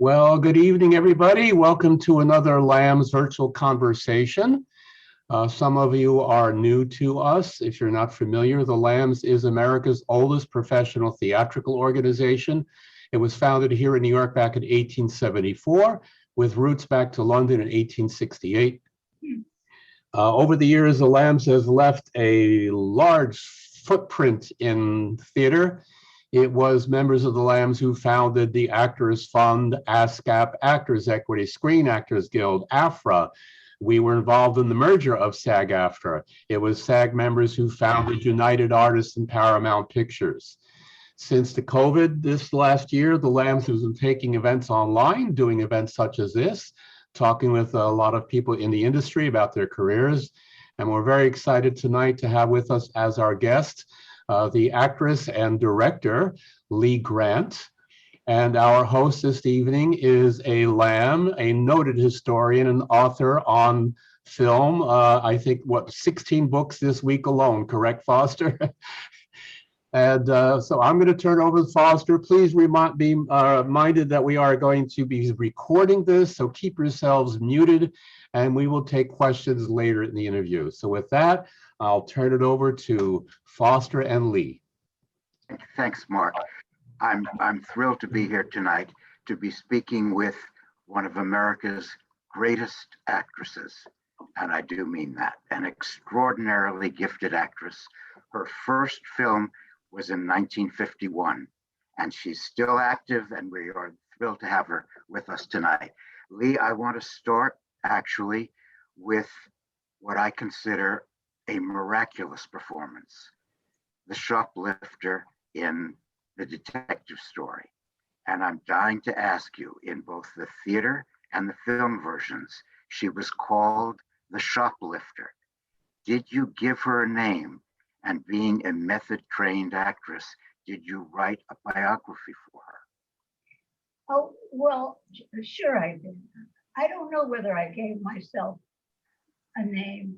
Well, good evening, everybody. Welcome to another Lamb's virtual conversation. Some of you are new to us. If you're not familiar, the Lambs is America's oldest professional theatrical organization. It was founded here in New York back in 1874, with roots back to London in 1868. Over the years, the Lambs has left a large footprint in theater. It was members of the Lambs who founded the Actors Fund, ASCAP, Actors Equity, Screen Actors Guild, AFRA. We were involved in the merger of SAG-AFTRA. It was SAG members who founded United Artists and Paramount Pictures. Since the COVID this last year, the Lambs has been taking events online, doing events such as this, talking with a lot of people in the industry about their careers. And we're very excited tonight to have with us as our guest the actress and director, Lee Grant. And our host this evening is a Lamb, a noted historian and author on film. I think, 16 books this week alone, correct, Foster? And so I'm going to turn over to Foster. Please be reminded that we are going to be recording this, so keep yourselves muted, and we will take questions later in the interview. So with that, I'll turn it over to Foster and Lee. Thanks, Mark. I'm thrilled to be here tonight to be speaking with one of America's greatest actresses, and I do mean that, an extraordinarily gifted actress. Her first film was in 1951, and she's still active, and we are thrilled to have her with us tonight. Lee, I want to start actually with what I consider a miraculous performance, the shoplifter in The Detective Story. And I'm dying to ask you, in both the theater and the film versions, she was called the shoplifter. Did you give her a name? And being a method-trained actress, did you write a biography for her? Oh, well, sure I did. I don't know whether I gave myself a name.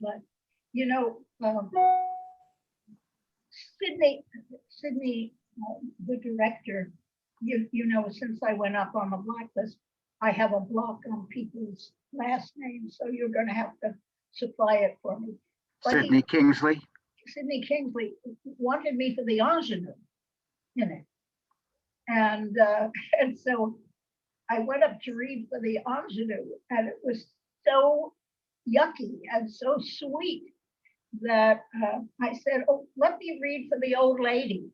But you know, Sydney, the director, you know, since I went up on the blacklist, I have a block on people's last names, so you're going to have to supply it for me. But Sydney Kingsley wanted me for the ingenue in it, and so I went up to read for the ingenue, and it was so yucky and so sweet that I said, "Oh, let me read for the old lady."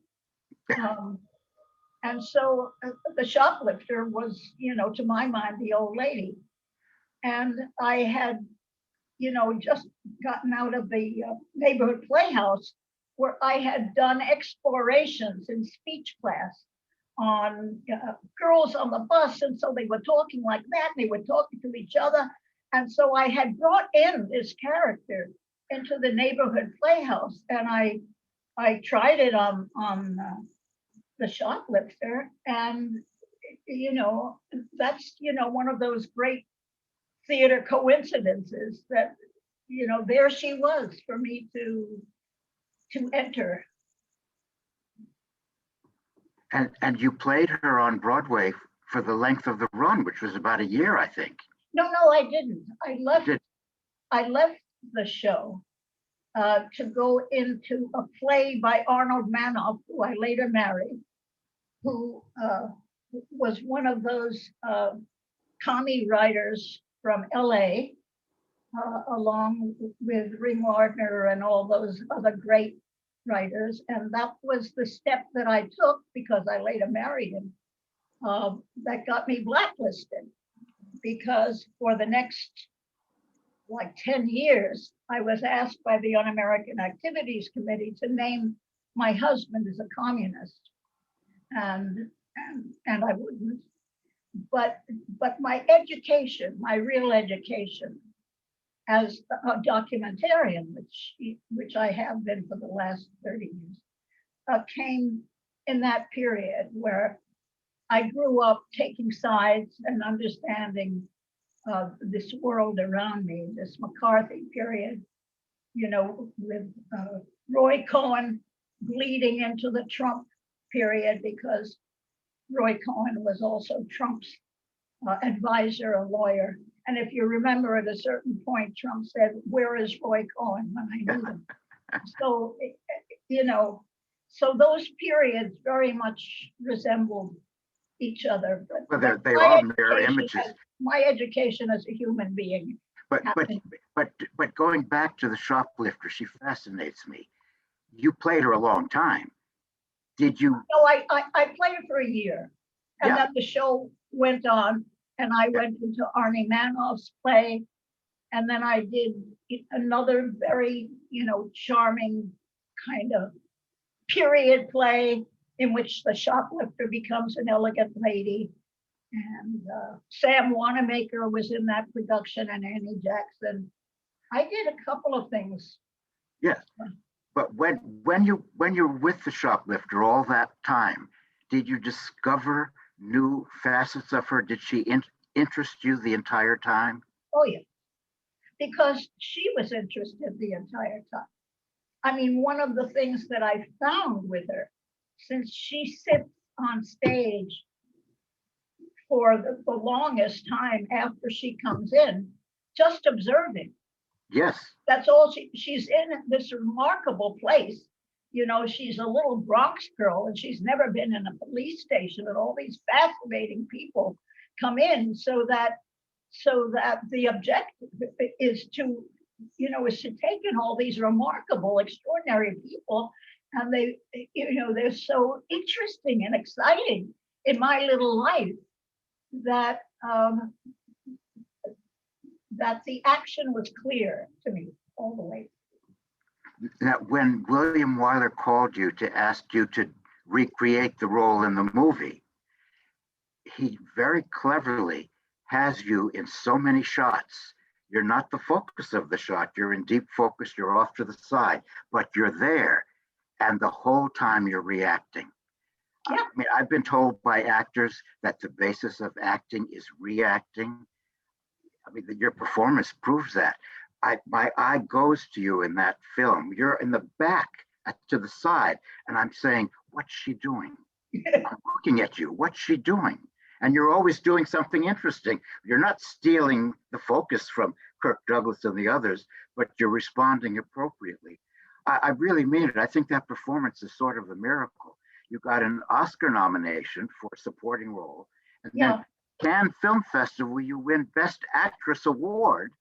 And so the shoplifter was, you know, to my mind, the old lady. And I had, you know, just gotten out of the neighborhood playhouse where I had done explorations in speech class on girls on the bus. And so they were talking like that, and they were talking to each other. And so I had brought in this character into the neighborhood playhouse, and I tried it on the shoplifter, and you know, that's, you know, one of those great theater coincidences that, you know, there she was for me to enter. And you played her on Broadway for the length of the run, which was about a year, I think. No, I didn't. I left the show to go into a play by Arnold Manoff, who I later married, who was one of those commie writers from LA, along with Ring Lardner and all those other great writers. And that was the step that I took, because I later married him, that got me blacklisted. Because for the next, like 10 years, I was asked by the Un-American Activities Committee to name my husband as a communist. And I wouldn't. But my education, my real education as a documentarian, which I have been for the last 30 years, came in that period where I grew up taking sides and understanding this world around me, this McCarthy period, you know, with Roy Cohn bleeding into the Trump period because Roy Cohn was also Trump's advisor, a lawyer. And if you remember, at a certain point, Trump said, "Where is Roy Cohn?" when I knew him. So, you know, so those periods very much resembled each other. Well, they all mirror education images. My education as a human being. But going back to the shoplifter, she fascinates me. You played her a long time. Did you? No, I played it for a year, and then the show went on, and I went into Arnie Manoff's play, and then I did another very, charming kind of period play in which the shoplifter becomes an elegant lady. And Sam Wanamaker was in that production, and Annie Jackson. I did a couple of things. Yes, but when you're with the shoplifter all that time, did you discover new facets of her? Did she interest you the entire time? Oh yeah, because she was interested the entire time. I mean, one of the things that I found with her, since she sits on stage for the longest time after she comes in, just observing. Yes. That's all she's in this remarkable place. She's a little Bronx girl, and she's never been in a police station, and all these fascinating people come in so that the objective is to take in all these remarkable, extraordinary people, and they're so interesting and exciting in my little life that the action was clear to me all the way. Now, when William Wyler called you to ask you to recreate the role in the movie, he very cleverly has you in so many shots. You're not the focus of the shot. You're in deep focus. You're off to the side, but you're there. And the whole time you're reacting. Yeah. I mean, I've been told by actors that the basis of acting is reacting. I mean, your performance proves that. My eye goes to you in that film. You're in the back to the side, and I'm saying, what's she doing? I'm looking at you. What's she doing? And you're always doing something interesting. You're not stealing the focus from Kirk Douglas and the others, but you're responding appropriately. I really mean it. I think that performance is sort of a miracle. You got an Oscar nomination for a supporting role, and then Cannes Film Festival, you win Best Actress Award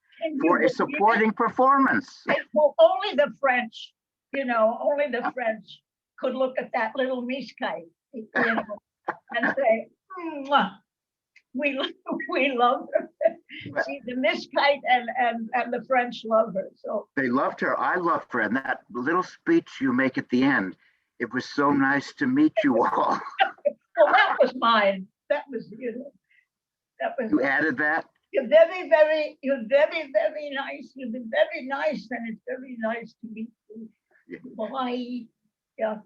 for a supporting performance. Well, only the French, only the French could look at that little miskite, and say, we love her. She's a miskite, and the French love her. So they loved her. I loved her, and that little speech you make at the end. It was so nice to meet you all. Well, that was mine. That was that was. You added that. You're very, very nice. You've been very nice, and it's very nice to meet you. Yeah. Bye. Yeah.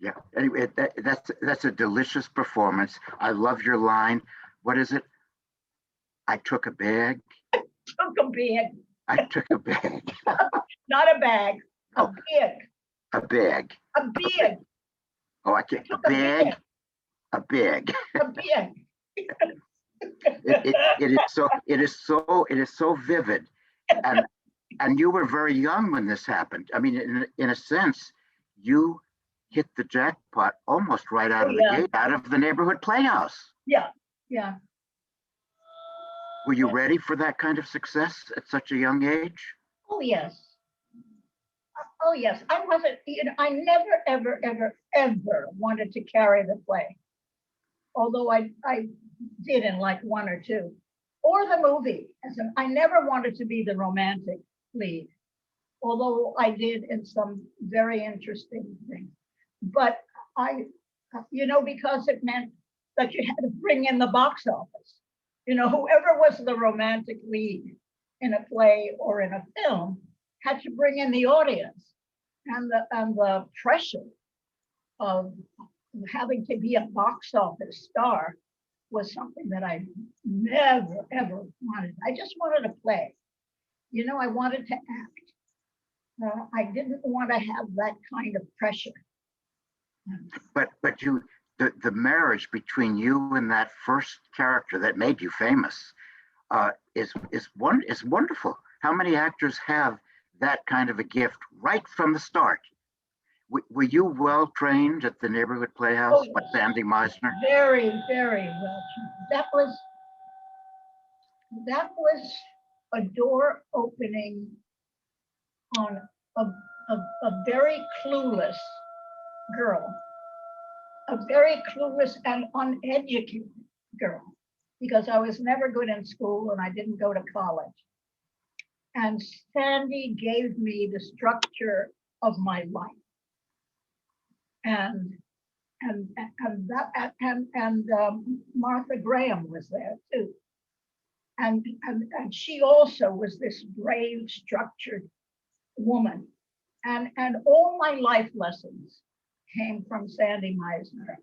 Yeah. Anyway, that's a delicious performance. I love your line. What is it? I took a bag. I took I took a bag. a bag. Not a bag. A Oh. bag. A bag. A bag. Oh, I can't. A bag. A bag. A bag. It is so vivid, and you were very young when this happened. I mean, in a sense, you hit the jackpot almost right out of the gate, out of the neighborhood playhouse. Yeah. Were you ready for that kind of success at such a young age? Oh yes. I wasn't. I never, ever wanted to carry the play, although I did in like one or two, or the movie. I never wanted to be the romantic lead, although I did in some very interesting things. But because it meant that you had to bring in the box office. Whoever was the romantic lead in a play or in a film had to bring in the audience, and the pressure of having to be a box office star was something that I never, ever wanted. I just wanted to play. I wanted to act. I didn't want to have that kind of pressure. But you, the marriage between you and that first character that made you famous is wonderful. How many actors have that kind of a gift right from the start? Were you well trained at the neighborhood playhouse Oh, with Sandy Meisner? very, very well. That was a door opening on a very clueless girl, a very clueless and uneducated girl, because I was never good in school and I didn't go to college. And Sandy gave me the structure of my life. And Martha Graham was there too. And she also was this brave, structured woman. And all my life lessons came from Sandy Meisner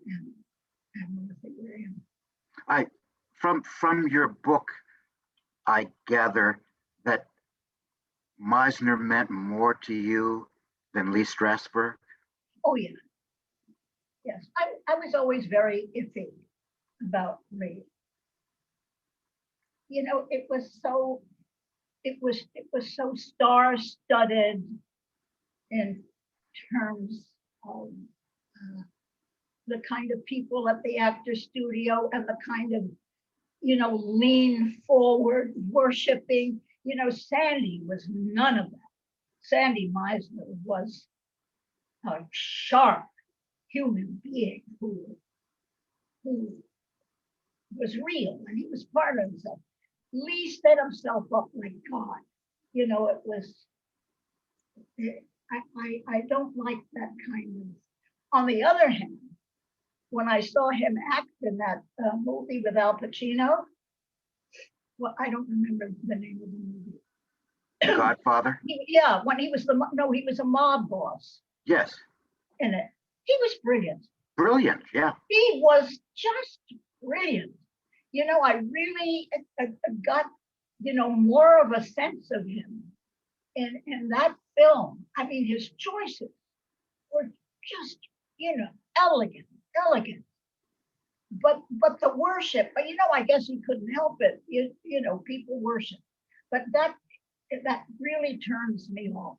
and Martha Graham. From your book, I gather that Meisner meant more to you than Lee Strasberg. Oh yeah. Yes, I was always very iffy about Lee. You know, it was so star-studded in terms of the kind of people at the actor studio and the kind of, you know, lean forward, worshiping. You know, Sandy was none of that. Sandy Meisner was a sharp human being who was real, and he was part of himself. Lee set himself up like God. You know, it was, I don't like that kind of. On the other hand, when I saw him act in that movie with Al Pacino, well, I don't remember the name of the movie. Godfather? Yeah, when he was he was a mob boss. Yes. In it. He was brilliant. Brilliant, yeah. He was just brilliant. You know, I really got, you know, more of a sense of him in that film. I mean, his choices were just, you know, elegant. But the worship, but you know, I guess he couldn't help it. You know, people worship. But that really turns me off.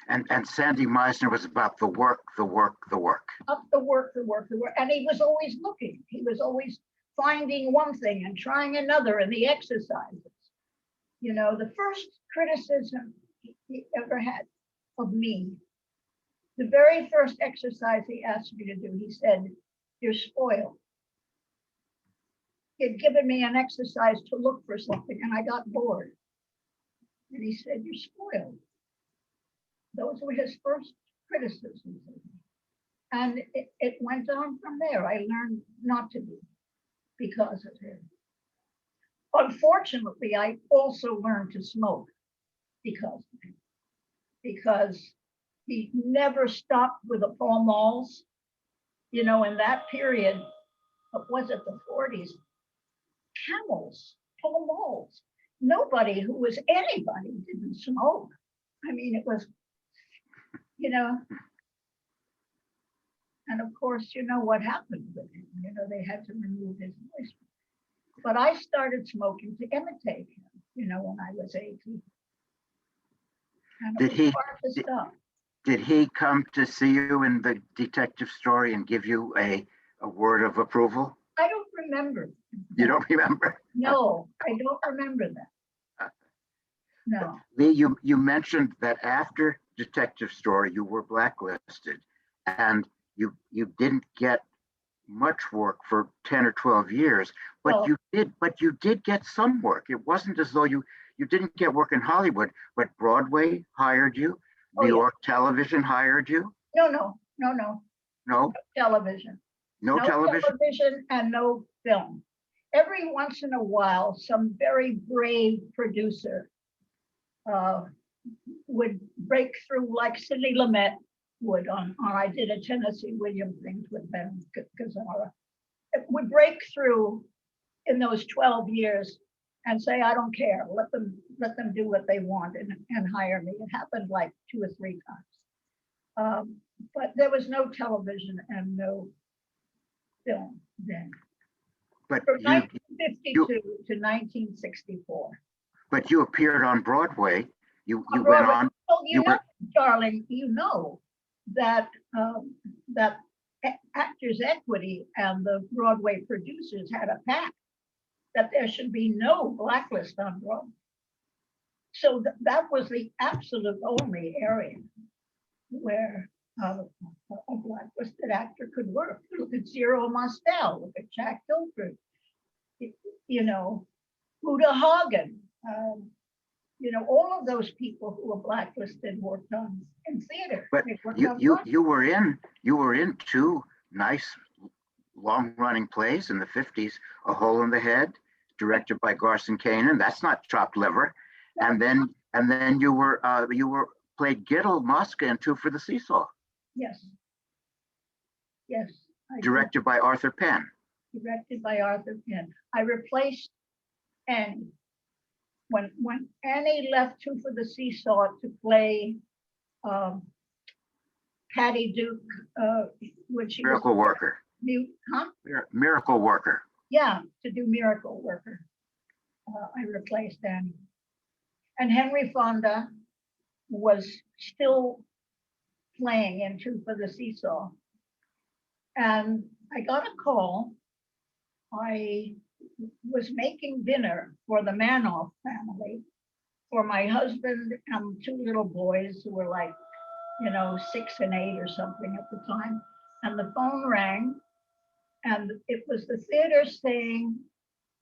And Sandy Meisner was about the work. Up the work. And he was always looking. He was always finding one thing and trying another in the exercises. You know, the first criticism he ever had of me, the very first exercise he asked me to do, he said, "You're spoiled." He had given me an exercise to look for something and I got bored. And he said, "You're spoiled." Those were his first criticisms of me. And it went on from there. I learned not to be because of him. Unfortunately, I also learned to smoke because of him. Because he never stopped with the Pall Malls. You know, in that period, what was it, the 40s? Camels, Pall Malls. Nobody who was anybody didn't smoke. I mean, it was, you know, and of course, you know what happened with him. You know, they had to remove his voice. But I started smoking to imitate him, you know, when I was 18. And it was hard to stop. Did he come to see you in the detective story and give you a word of approval? I don't remember. You don't remember? No, I don't remember that. No. Lee, you mentioned that after Detective Story, you were blacklisted and you didn't get much work for 10 or 12 years, but you did get some work. It wasn't as though you didn't get work in Hollywood, but Broadway hired you, New York Television hired you. No. No Television. No television and no film. Every once in a while, some very brave producer would break through, like Sidney Lumet would on I Did a Tennessee Williams things with Ben Gazzara. It would break through in those 12 years and say, "I don't care, let them do what they want," and hire me. It happened like 2 or 3 times. but there was no television and no film then. But From you, 1952 to 1964. but you appeared on Broadway. You went Broadway. on. Oh, You were, darling, you know that that Actors Equity and the Broadway producers had a pact that there should be no blacklist on Broadway. So that was the absolute only area where a blacklisted actor could work. Look at Zero Mostel, look at Jack Guilford, you know, Huda Hagen, you know, all of those people who were blacklisted worked on in theater. but you were in two nice long-running plays in the 50s, A Hole in the Head, directed by Garson Kanin. That's not chopped liver. And then you were played Gittel Mosca in Two for the Seesaw. Yes. Yes. Directed by Arthur Penn. Directed by Arthur Penn. I replaced Annie. When Annie left Two for the Seesaw to play Patty Duke, when she Miracle was Worker. Huh? Miracle Worker. Yeah, to do Miracle Worker. I replaced Annie. And Henry Fonda was still playing in Two for the Seesaw. And I got a call. I was making dinner for the Manoff family, for my husband and two little boys who were like, you know, 6 and 8 or something at the time. And the phone rang, and it was the theater saying,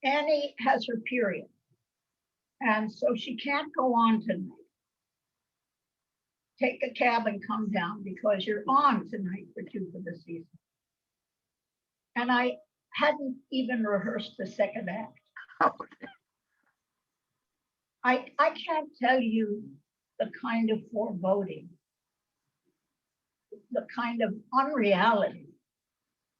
Annie has her period, and so she can't go on tonight. Take a cab and come down because you're on tonight for Two for the Season. And I hadn't even rehearsed the second act. I can't tell you the kind of foreboding, the kind of unreality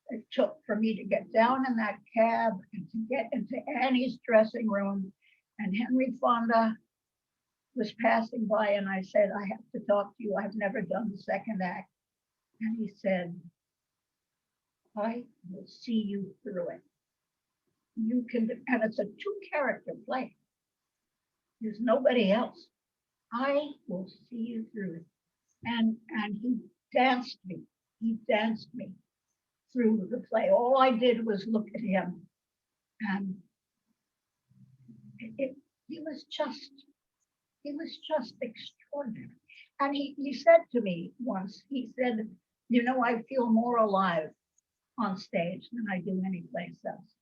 it took for me to get down in that cab and to get into Annie's dressing room. And Henry Fonda was passing by, and I said, I have to talk to you. I've never done the second act. And he said, I will see you through it. You can, and it's a 2-character play. There's nobody else. I will see you through it. And he danced me. He danced me through the play. All I did was look at him, and he was just extraordinary. And he said to me once, he said, you know, I feel more alive on stage than I do anyplace else.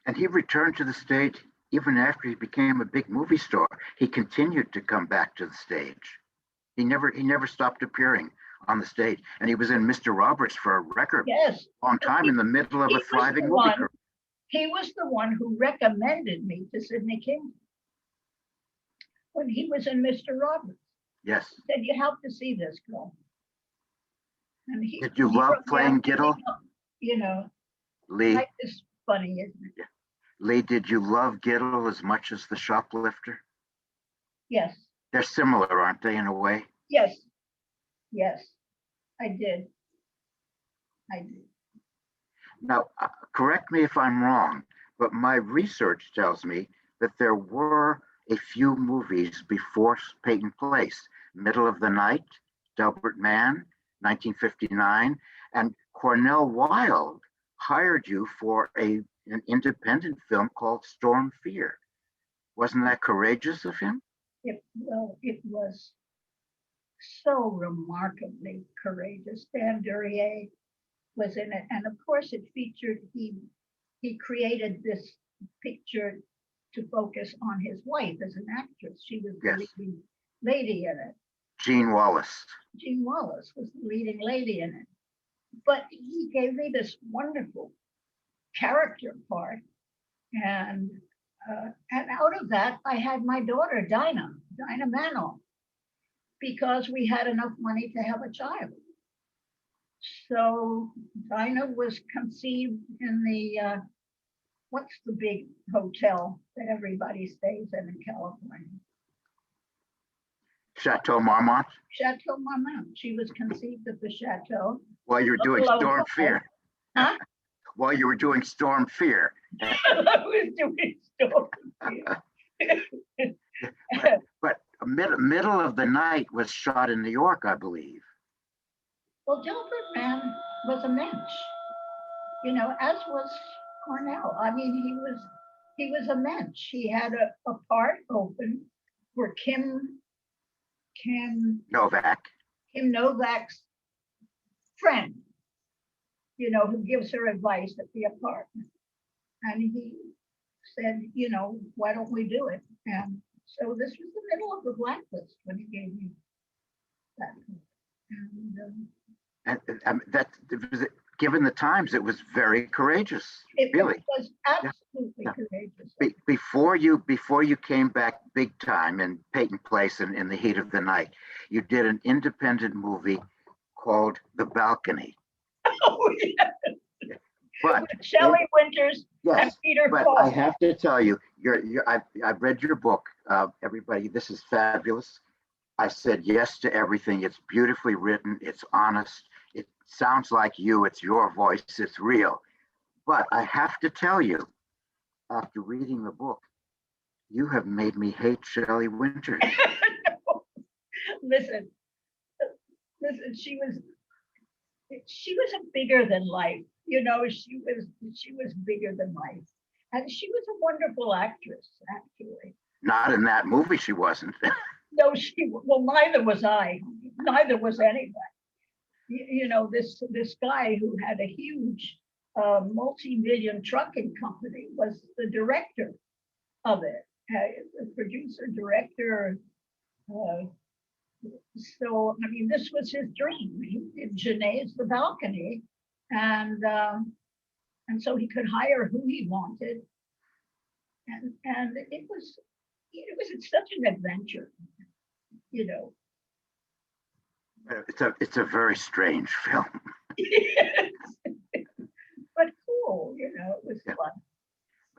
And he returned to the stage even after he became a big movie star. He continued to come back to the stage. He never stopped appearing on the stage. And he was in Mr. Roberts for a record long time in the middle of a thriving movie career. He was the one who recommended me to Sidney King when he was in Mr. Roberts. Yes. He said, you have to see this girl. And did you love playing Gittel? You know, Lee. life is funny, isn't it? Yeah. Lee, did you love Gittel as much as The Shoplifter? Yes. They're similar, aren't they, in a way? Yes. Yes, I did. I did. Now, correct me if I'm wrong, but my research tells me that there were a few movies before Peyton Place. Middle of the Night, Delbert Mann, 1959, and Cornell Wilde hired you for an independent film called Storm Fear. Wasn't that courageous of him? It was so remarkably courageous. Dan Duryea was in it, and of course it featured, he created this picture to focus on his wife as an actress. She was the leading lady in it. Jean Wallace. Jean Wallace was the leading lady in it. But he gave me this wonderful character part, and out of that, I had my daughter, Dinah Manoff, because we had enough money to have a child. So Dinah was conceived in the, what's the big hotel that everybody stays in California? Chateau Marmont? Chateau Marmont. She was conceived at the chateau. While you were doing Storm Fear. Huh? While you were doing Storm Fear. I was doing Storm Fear. But middle of the Night was shot in New York, I believe. Well, Gilbert Man was a mensch, you know, as was Cornell. I mean, he was a mensch. He had a part open for Kim Novak's friend, you know, who gives her advice at the apartment. And he said, you know, why don't we do it? And so this was the middle of the Blacklist when he gave me that. And that was, given the times, it was very courageous. It really was absolutely courageous. Before you came back big time in Peyton Place and in the heat of the night, you did an independent movie called The Balcony. Oh yeah. But Shelley Winters and yes, Peter but Falk. I have to tell you, I've read your book. Everybody, this is fabulous. I said yes to everything. It's beautifully written. It's honest. It sounds like you. It's your voice. It's real. But I have to tell you, after reading the book, you have made me hate Shelley Winters. No. Listen, she was a bigger than life. You know, she was bigger than life. And she was a wonderful actress, actually. Not in that movie, she wasn't. No, well, neither was I. Neither was anybody. You know, this guy who had a huge multi-million trucking company was the director of it, the producer, director. So, I mean, this was his dream. He did Genet's The Balcony, and so he could hire who he wanted. And it was such an adventure, you know. It's a very strange film. Yes. But cool, you know, it was fun.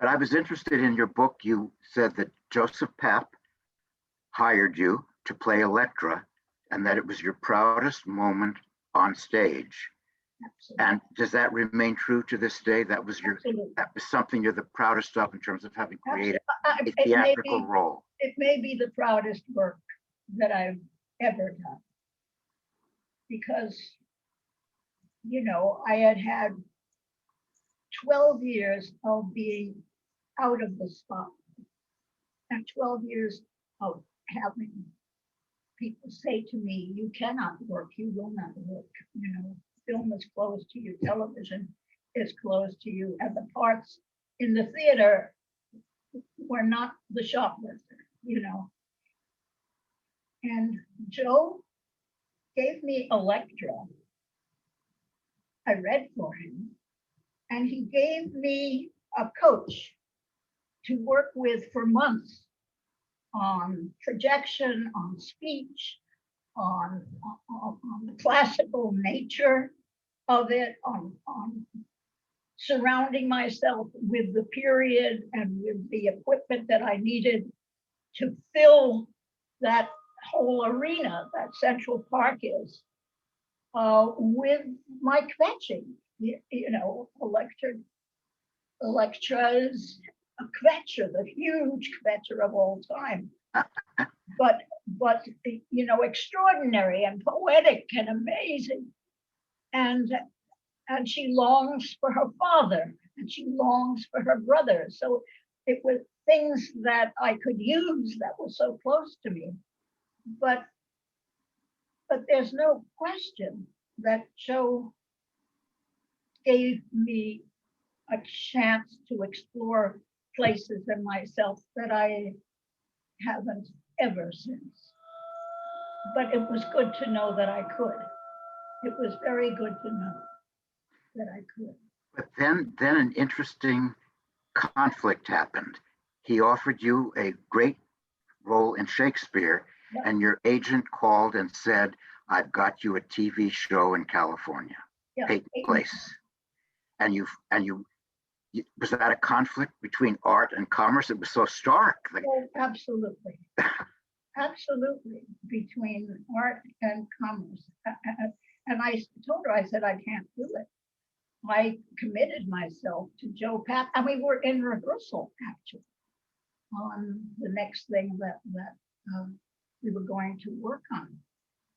But I was interested in your book. You said that Joseph Papp hired you to play Electra, and that it was your proudest moment on stage. Absolutely. And does that remain true to this day? That was Absolutely. something you're the proudest of in terms of having created a It theatrical role. It may be the proudest work that I've ever done. Because, you know, I had 12 years of being out of the spotlight and 12 years of having people say to me, you cannot work, you will not work, you know, film is closed to you, television is closed to you, and the parts in the theater were not the shoplifter, you know. And Joe gave me Electra. I read for him, and he gave me a coach to work with for months on projection, on speech, on the classical nature of it, on surrounding myself with the period and with the equipment that I needed to fill that whole arena that Central Park is, with my kvetching, you know, Electra's a kvetcher, the huge kvetcher of all time, but you know, extraordinary and poetic and amazing, and she longs for her father and she longs for her brother. So it was things that I could use that were so close to me, but there's no question that Joe gave me a chance to explore places in myself that I haven't ever since. But it was good to know that I could. It was very good to know that I could. But then an interesting conflict happened. He offered you a great role in Shakespeare, Yep. and your agent called and said, I've got you a TV show in California, Yeah, Peyton Place. And you was that a conflict between art and commerce? It was so stark. Oh, absolutely. absolutely, between art and commerce. And I told her, I said, I can't do it. I committed myself to Joe Papp, and we were in rehearsal actually on the next thing that we were going to work on.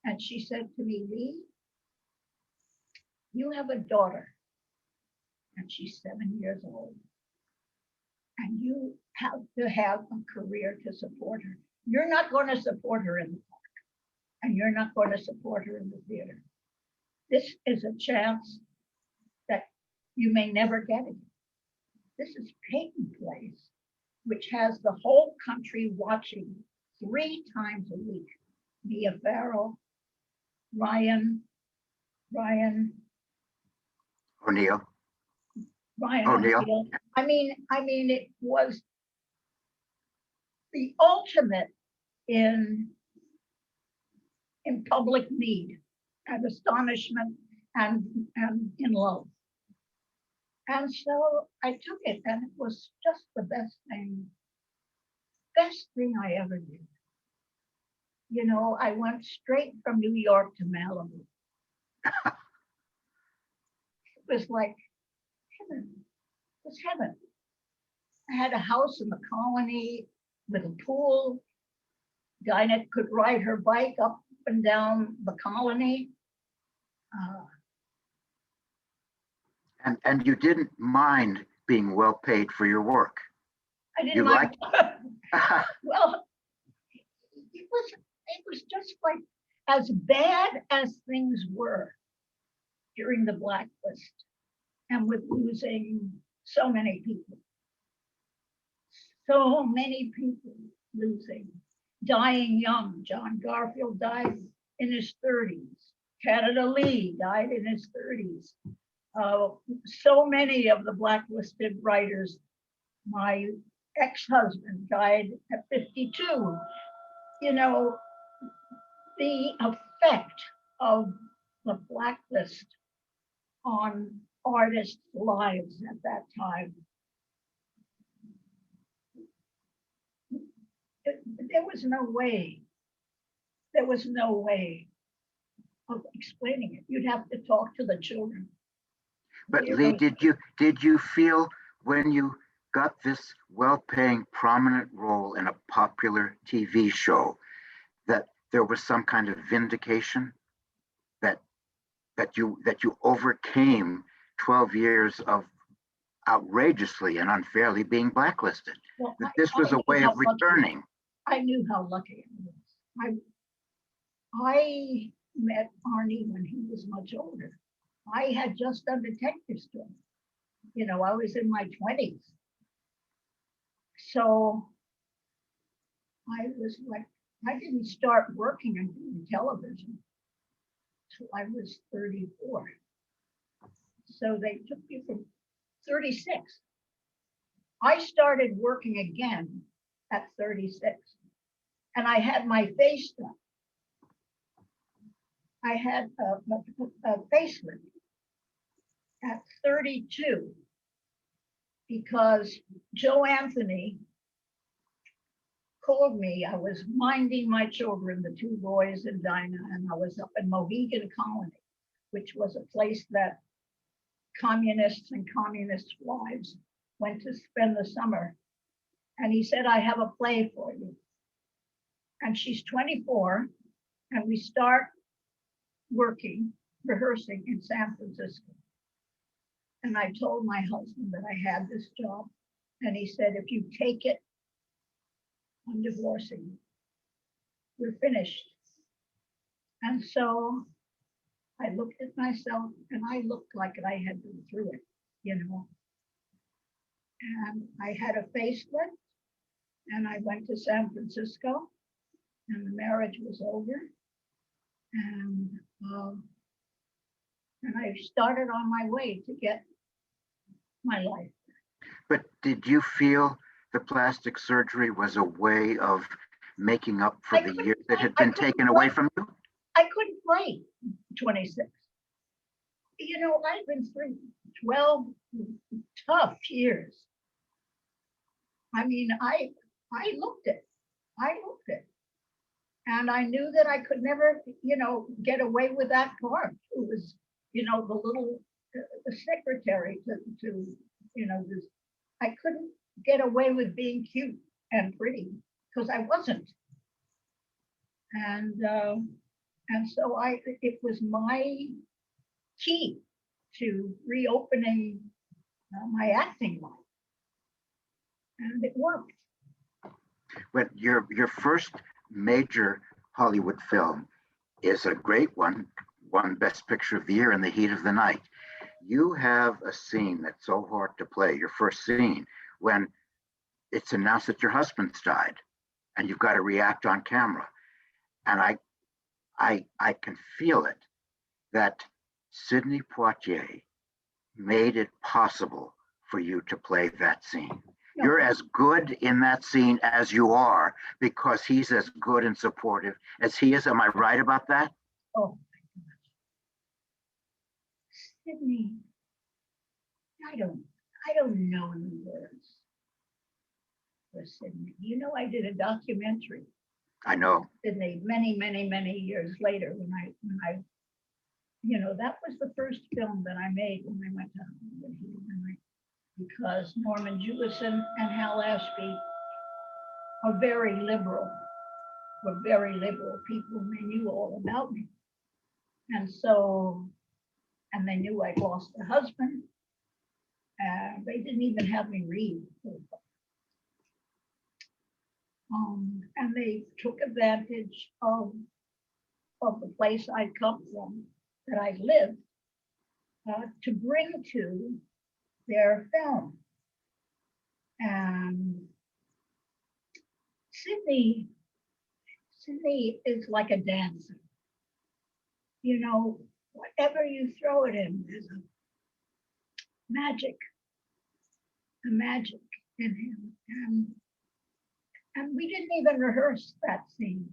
And she said to me, Lee, you have a daughter, and she's 7 years old, and you have to have a career to support her. You're not going to support her in the park, and you're not going to support her in the theater. This is a chance that you may never get again. This is Peyton Place, which has the whole country watching 3 times a week. Mia Farrow, Ryan O'Neill. O'Neill. I mean, it was the ultimate in public need and astonishment and in love. And so I took it, and it was just the best thing I ever did. You know, I went straight from New York to Malibu. It was like heaven. It was heaven. I had a house in the colony with a pool. Dinah could ride her bike up and down the colony. And you didn't mind being well paid for your work. I didn't You like. liked- Well, it was just like as bad as things were during the blacklist, and with losing so many people losing, dying young. John Garfield died in his 30s. Canada Lee died in his 30s. So many of the blacklisted writers. My ex-husband died at 52. You know, the effect of the blacklist on artists' lives at that time. There was no way of explaining it. You'd have to talk to the children. But Lee, did you feel when you got this well-paying prominent role in a popular TV show that there was some kind of vindication that you overcame 12 years of outrageously and unfairly being blacklisted? Well, That this was a way of returning. I knew how lucky I was. I met Arnie when he was much older. I had just done detective story. You know, I was in my 20s. So I was like, I didn't start working and doing television till I was 34. So they took me from 36. I started working again at 36, and I had my face done. I had a facelift at 32 because Joe Anthony called me. I was minding my children, the 2 boys and Dinah, and I was up in Mohegan Colony, which was a place that communists and communist wives went to spend the summer. And he said, I have a play for you. And she's 24, and we start rehearsing in San Francisco. And I told my husband that I had this job. And he said, if you take it, I'm divorcing you. We're finished. And so I looked at myself, and I looked like I had been through it, you know. And I had a facelift, and I went to San Francisco, and the marriage was over. And I started on my way to get my life. But did you feel the plastic surgery was a way of making up for the years that had been taken away from you? I couldn't play 26. You know, I've been through 12 tough years. I mean, I looked it. And I knew that I could never, get away with that part. It was, the little the secretary this. I couldn't get away with being cute and pretty because I wasn't. And so it was my key to reopening my acting life, and it worked. But your first major Hollywood film is a great one, won Best Picture of the Year, In the Heat of the Night. You have a scene that's so hard to play, your first scene, when it's announced that your husband's died and you've got to react on camera. And I can feel it, that Sidney Poitier made it possible for you to play that scene. No. You're as good in that scene as you are because he's as good and supportive as he is. Am I right about that? Oh my gosh. Sidney, I don't know any words for Sidney. I did a documentary. I know. Sidney many years later when I that was the first film that I made when I went to Hollywood, because Norman Jewison and Hal Ashby are very liberal, were very liberal people, and they knew all about me. And they knew I'd lost a husband, and they didn't even have me read. And they took advantage of the place I'd come from, that I lived, to bring to their film. And Sidney is like a dancer. Whatever you throw it in, there's a magic in him. And we didn't even rehearse that scene.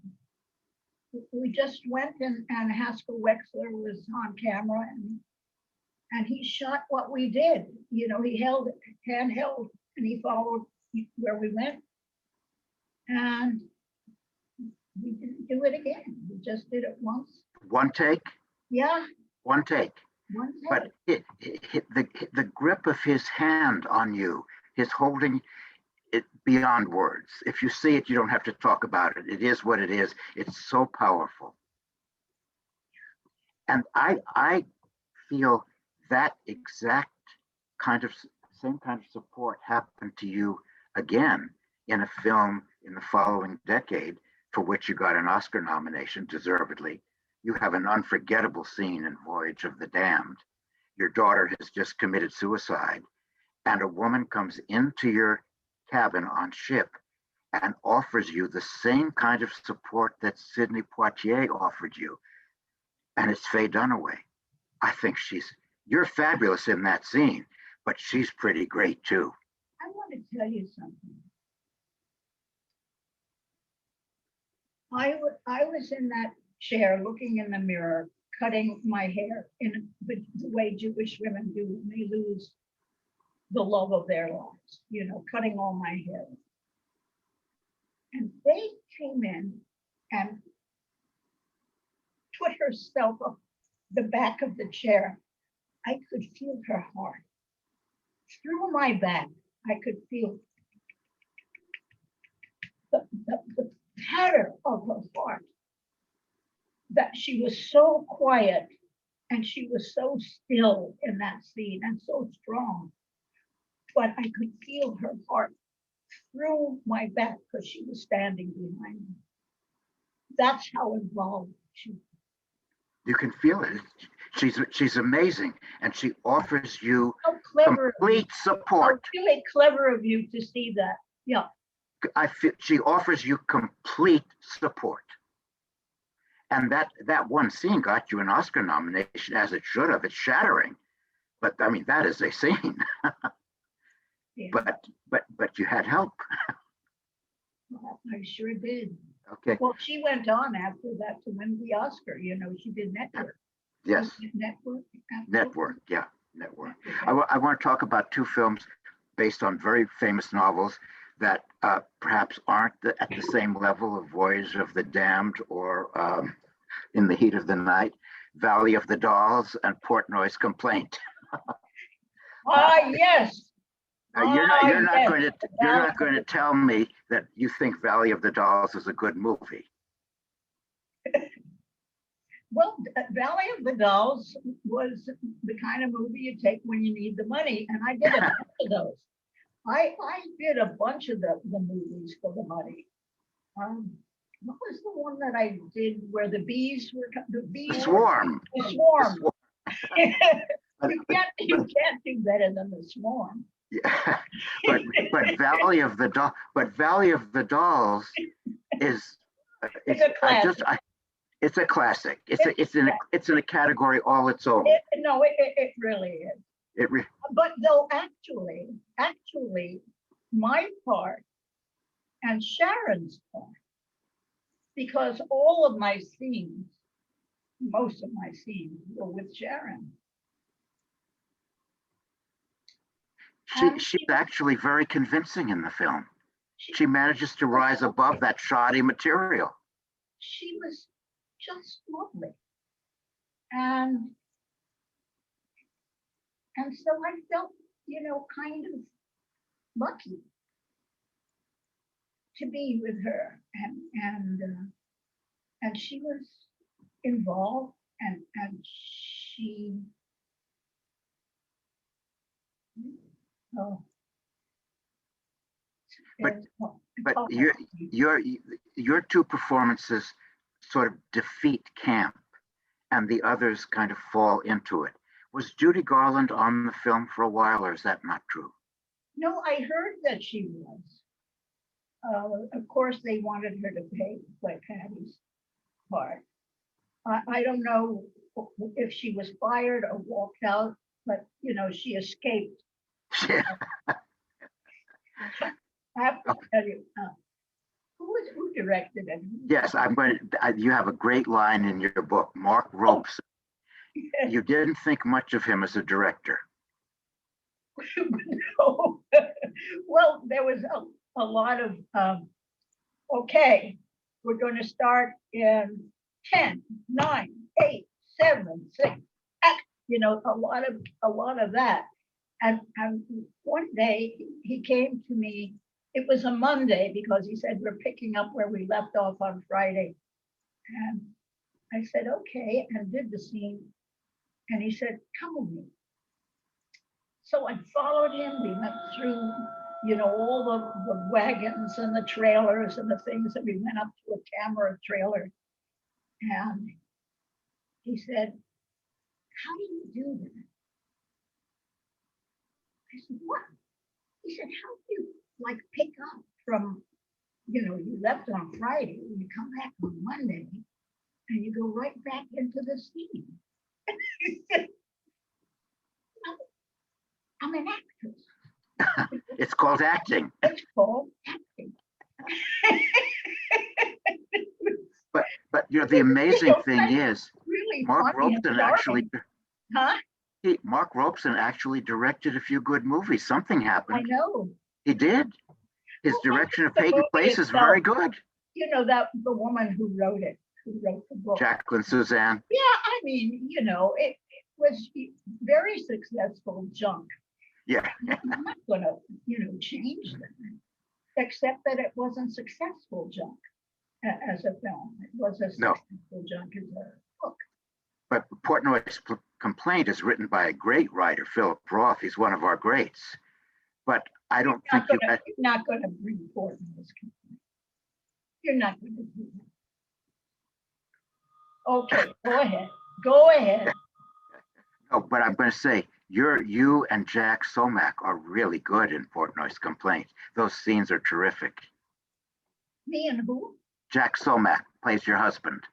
We just went and Haskell Wexler was on camera and he shot what we did. He held it handheld and he followed where we went. And we didn't do it again. We just did it once. One take? Yeah. One take. One take. But the grip of his hand on you, his holding it beyond words. If you see it, you don't have to talk about it. It is what it is. It's so powerful. And I feel that exact same kind of support happened to you again in a film in the following decade for which you got an Oscar nomination, deservedly. You have an unforgettable scene in Voyage of the Damned. Your daughter has just committed suicide, and a woman comes into your cabin on ship and offers you the same kind of support that Sidney Poitier offered you. And it's Faye Dunaway. I think you're fabulous in that scene, but she's pretty great too. I want to tell you something. I was in that chair looking in the mirror, cutting my hair in the way Jewish women do when they lose the love of their lives, cutting all my hair. And they came in and put herself up the back of the chair. I could feel her heart. Through my back, I could feel the patter of her heart. That she was so quiet and she was so still in that scene and so strong. But I could feel her heart through my back because she was standing behind me. That's how involved she was. You can feel it. She's amazing, and she offers you complete support. How really clever of you to see that. Yeah. I feel she offers you complete support. And that one scene got you an Oscar nomination, as it should have. It's shattering, but I mean that is a scene. Yeah. But you had help. Well, I sure did. Okay. Well, she went on after that to win the Oscar. She did Network. Yes. Network. Yeah, Network. I want to talk about two films based on very famous novels that perhaps aren't at the same level of Voyage of the Damned or In the Heat of the Night, Valley of the Dolls, and Portnoy's Complaint. Yes. You're not Yes. going to tell me that you think Valley of the Dolls is a good movie. Well, Valley of the Dolls was the kind of movie you take when you need the money, and I did a bunch of those. I did a bunch of the movies for the money. What was the one that I did where the bees were the bees? The Swarm. The Swarm. You can't do better than The Swarm. Yeah, but Valley of the Dolls is It's a classic. It's a classic. It's in a category all its own. It really is. But though actually, my part and Sharon's part, because all of my scenes, most of my scenes were with Sharon. She's actually very convincing in the film. She manages to rise above that shoddy material. She was just lovely. And so I felt, kind of lucky to be with her. And she was involved and she But your two performances sort of defeat camp, and the others kind of fall into it. Was Judy Garland on the film for a while, or is that not true? No, I heard that she was. Of course, they wanted her to play Patty's part. I don't know if she was fired or walked out, but she escaped. Yeah. I have to tell you, who directed it? Yes, you have a great line in your book, Mark Ropes. You didn't think much of him as a director. No. Well, there was a lot of, okay, we're going to start in 10, 9, 8, 7, 6, a lot of that. And one day he came to me, it was a Monday because he said, we're picking up where we left off on Friday. And I said, okay, and did the scene. And he said, come with me. So I followed him. We went through, all the wagons and the trailers and the things, and we went up to a camera trailer. And he said, how do you do that? I said, what? He said, how do you pick up from, you left on Friday, and you come back on Monday, and you go right back into the scene. He said, I'm an actress. It's called acting. It's called acting. But the amazing thing is, really Mark Robeson actually. Huh? Mark Robeson actually directed a few good movies. Something happened. I know. He did. His direction of Peyton Place is very good. That the woman who wrote the book. Jacqueline Suzanne. Yeah, I mean, it was very successful junk. Yeah. I'm not gonna, change that, except that it wasn't successful junk as a film. It was a successful junk as a book. But Portnoy's Complaint is written by a great writer, Philip Roth. He's one of our greats. But I don't think you're not going to bring Portnoy's Complaint. You're not going to do that. Okay, go ahead. Go ahead. Oh, but I'm going to say, you and Jack Somack are really good in Portnoy's Complaint. Those scenes are terrific. Me and who? Jack Somack plays your husband.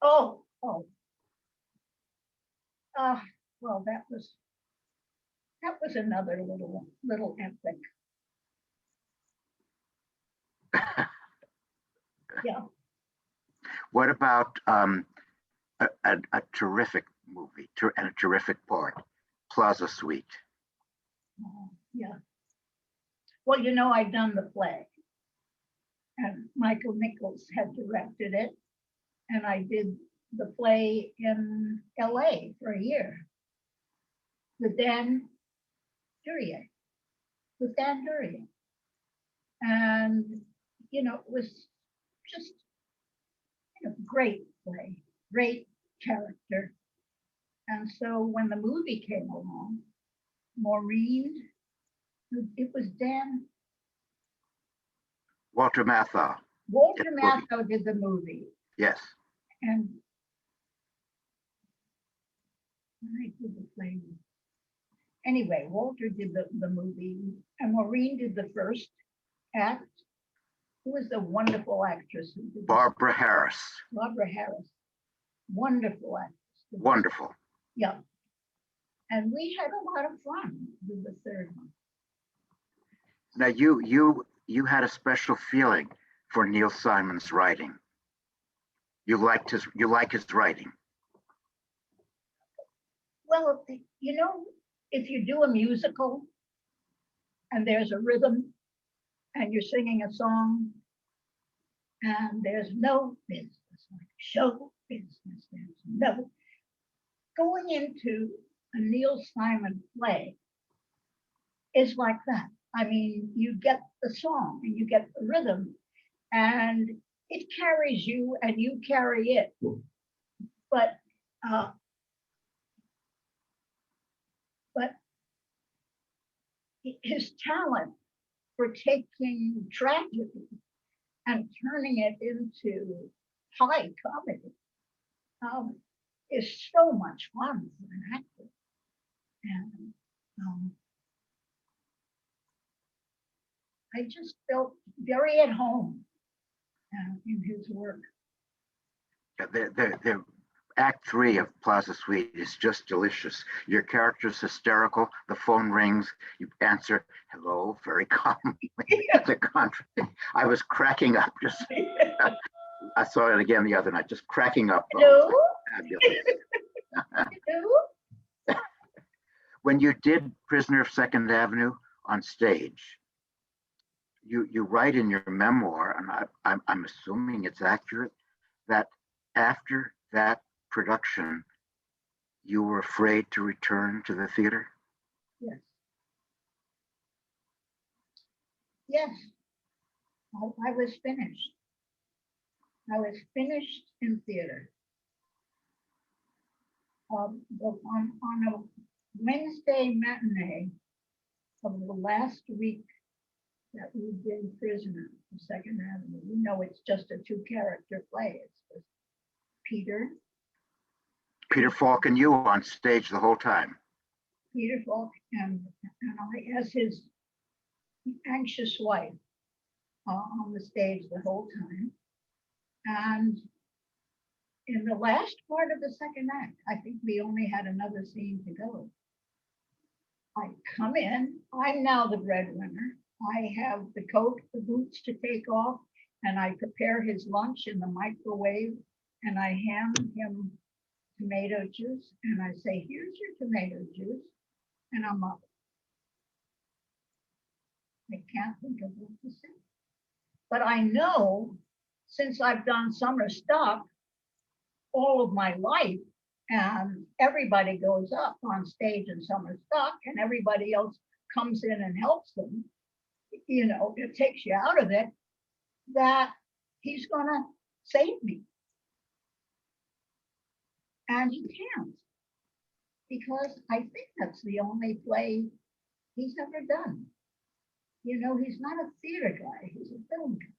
Oh. Well, that was another little epic. Yeah. What about a terrific movie and a terrific part, Plaza Suite? Yeah. Well, I've done the play. and Michael Nichols had directed it. And I did the play in LA for a year with Dan Duryea, And, you know, it was just a great play, great character. And so when the movie came along, Maureen, it was Dan. Walter Matthau. Walter Matthau did the movie. Yes. And I did the play. Anyway, Walter did the movie, and Maureen did the first act. Who was the wonderful actress who did Barbara Harris. Barbara Harris. Wonderful actress. Wonderful. Yeah. And we had a lot of fun with the third one. Now you had a special feeling for Neil Simon's writing. You like his writing. Well, you know, if you do a musical and there's a rhythm and you're singing a song and there's no business, like show business, there's no going into a Neil Simon play is like that. I mean, you get the song and you get the rhythm and it carries you and you carry it. But his talent for taking tragedy and turning it into high comedy is so much fun for an actor. And I just felt very at home in his work. The Act 3 of Plaza Suite is just delicious. Your character's hysterical. The phone rings. You answer, hello, very calmly. I was cracking up. Just I saw it again the other night. Just cracking up. Hello? Fabulous. Hello? When you did Prisoner of Second Avenue on stage, you write in your memoir, and I'm assuming it's accurate, that after that production, you were afraid to return to the theater? Yes. Yes. I was finished. I was finished in theater. On a Wednesday matinee of the last week that we did Prisoner of Second Avenue, you know, it's just a two-character play. It's just Peter Falk and you on stage the whole time. Peter Falk and I as his anxious wife on the stage the whole time. And in the last part of the second act, I think we only had another scene to go. I come in, I'm now the breadwinner. I have the coat, the boots to take off, and I prepare his lunch in the microwave, and I hand him tomato juice, and I say, here's your tomato juice, and I'm up. I can't think of what to say. But I know, since I've done summer stock all of my life, and everybody goes up on stage in summer stock, and everybody else comes in and helps them, you know, it takes you out of it, that he's gonna save me. And he can't, because I think that's the only play he's ever done. You know, he's not a theater guy, he's a film guy.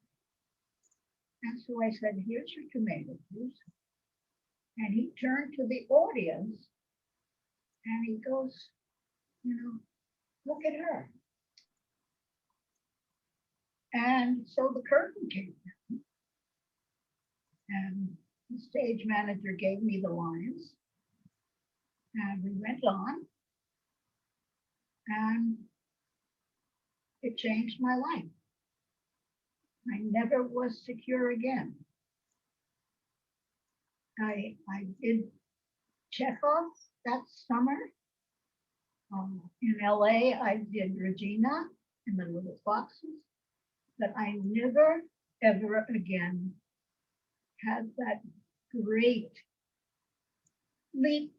And so I said, here's your tomato juice. And he turned to the audience and he goes, you know, look at her. And so the curtain came down. And the stage manager gave me the lines. And we went on. And it changed my life. I never was secure again. I did Chekhov that summer. In LA, I did Regina and the Little Foxes, but I never ever again had that great leap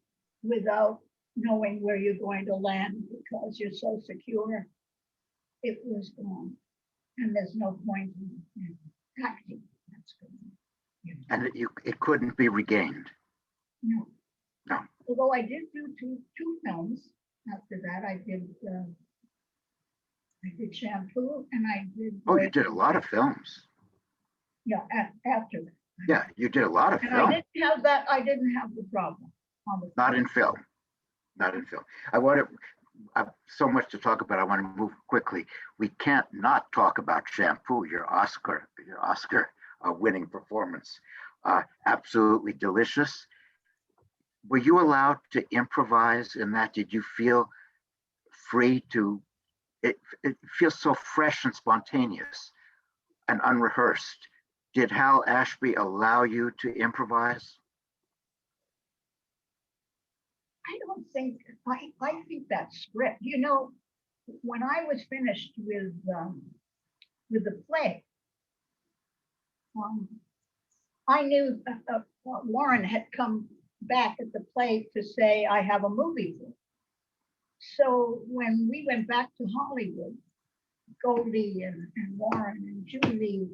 without knowing where you're going to land because you're so secure. It was gone. And there's no point in acting. That's good. And it couldn't be regained. No. No. Although I did do two films after that. I did Shampoo and I did. Oh, you did a lot of films. Yeah, after that. Yeah, you did a lot of And film. I didn't have that. I didn't have the problem. Not in film. Not in film. I have so much to talk about. I want to move quickly. We can't not talk about Shampoo, your Oscar winning performance. Absolutely delicious. Were you allowed to improvise in that? Did you feel free to, it feels so fresh and spontaneous and unrehearsed. Did Hal Ashby allow you to improvise? I don't think, I think that script, you know, when I was finished with the play, I knew Warren had come back at the play to say, I have a movie for you. So when we went back to Hollywood, Goldie and Warren and Julie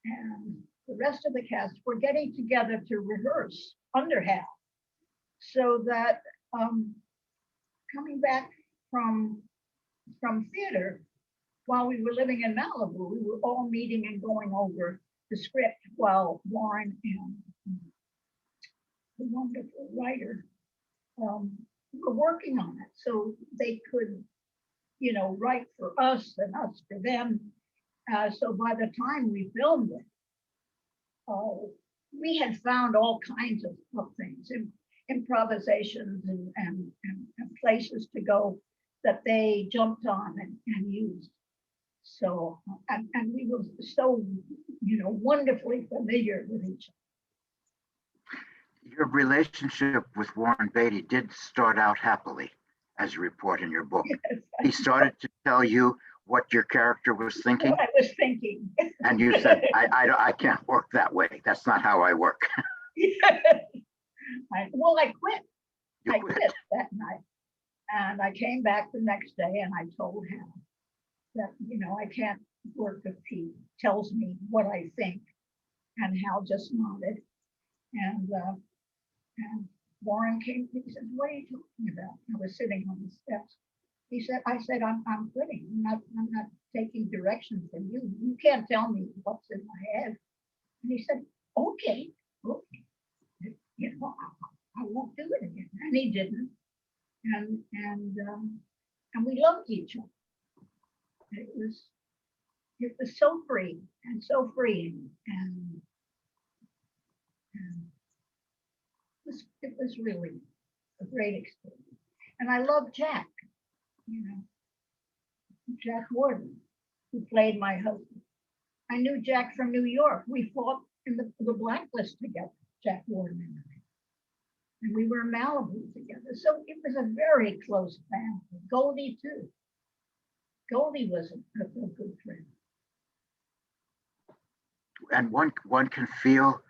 and the rest of the cast were getting together to rehearse under Hal. So that coming back from theater, while we were living in Malibu, we were all meeting and going over the script while Warren and the wonderful writer were working on it. So they could, you know, write for us and us for them. So by the time we filmed it, we had found all kinds of things, improvisations and places to go that they jumped on and used. So, and we were so, you know, wonderfully familiar with each other. Your relationship with Warren Beatty did start out happily, as you report in your book. Yes, He started to tell you what your character was thinking. what I was thinking. And you said, I can't work that way. That's not how I work. Well, I quit. You I quit. quit that night. And I came back the next day and I told him that, you know, I can't work if he tells me what I think. And Hal just nodded. And Warren came, he said, what are you talking about? I was sitting on the steps. I said, I'm quitting. I'm not taking direction from you. You can't tell me what's in my head. And he said, okay. You know, I won't do it again. And he didn't. And we loved each other. It was so free and so freeing, and it was really a great experience. And I love Jack, you know, Jack Warden, who played my husband. I knew Jack from New York. We fought in the Blacklist together, Jack Warden and I. And we were in Malibu together. So it was a very close family. Goldie too. Goldie was a good friend. And one can feel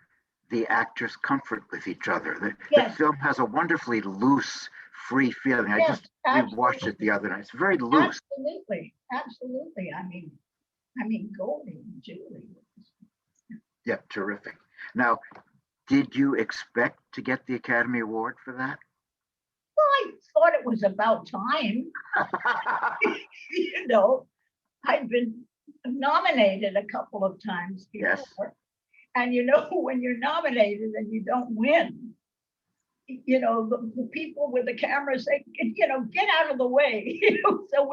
the actors' comfort with each other. The Yes. film has a wonderfully loose, free feeling. Yes, We watched it the other night. It's very loose. Absolutely. I mean, Goldie and Julie. Yeah, terrific. Now, did you expect to get the Academy Award for that? Well, I thought it was about time. You know, I'd been nominated a couple of times before. Yes. And you know, when you're nominated and you don't win, you know, the people with the cameras say, you know, get out of the way, you know, so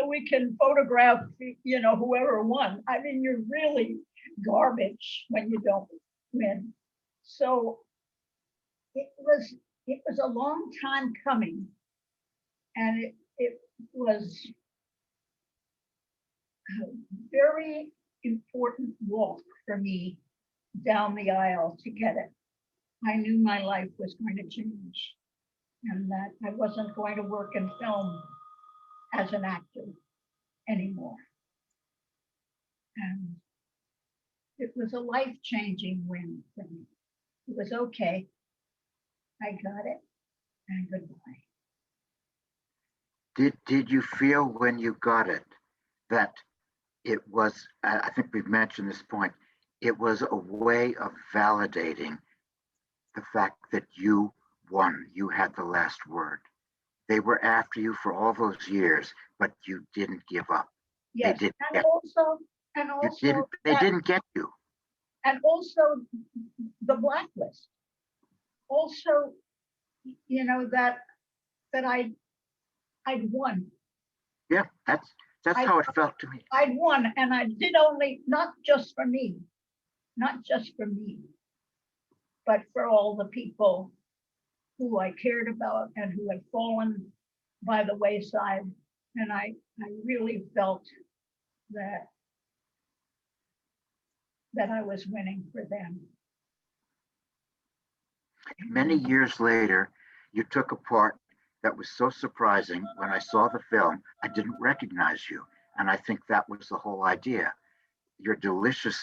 we can photograph, you know, whoever won. I mean, you're really garbage when you don't win. So it was a long time coming, and it was a very important walk for me down the aisle to get it. I knew my life was going to change and that I wasn't going to work in film as an actor anymore. And was a life-changing win for me. It was okay. I got it, and goodbye. Did you feel when you got it that it was, I think we've mentioned this point, it was a way of validating the fact that you won, you had the last word. They were after you for all those years, but you didn't give up. Yes, They didn't and get also, they didn't get you. and also the blacklist. Also, you know, that I'd won. Yeah, that's how it felt to me. I'd won, and I did only, not just for me, but for all the people who I cared about and who had fallen by the wayside. And I really felt that I was winning for them. Many years later, you took a part that was so surprising. When I saw the film, I didn't recognize you. And I think that was the whole idea. Your delicious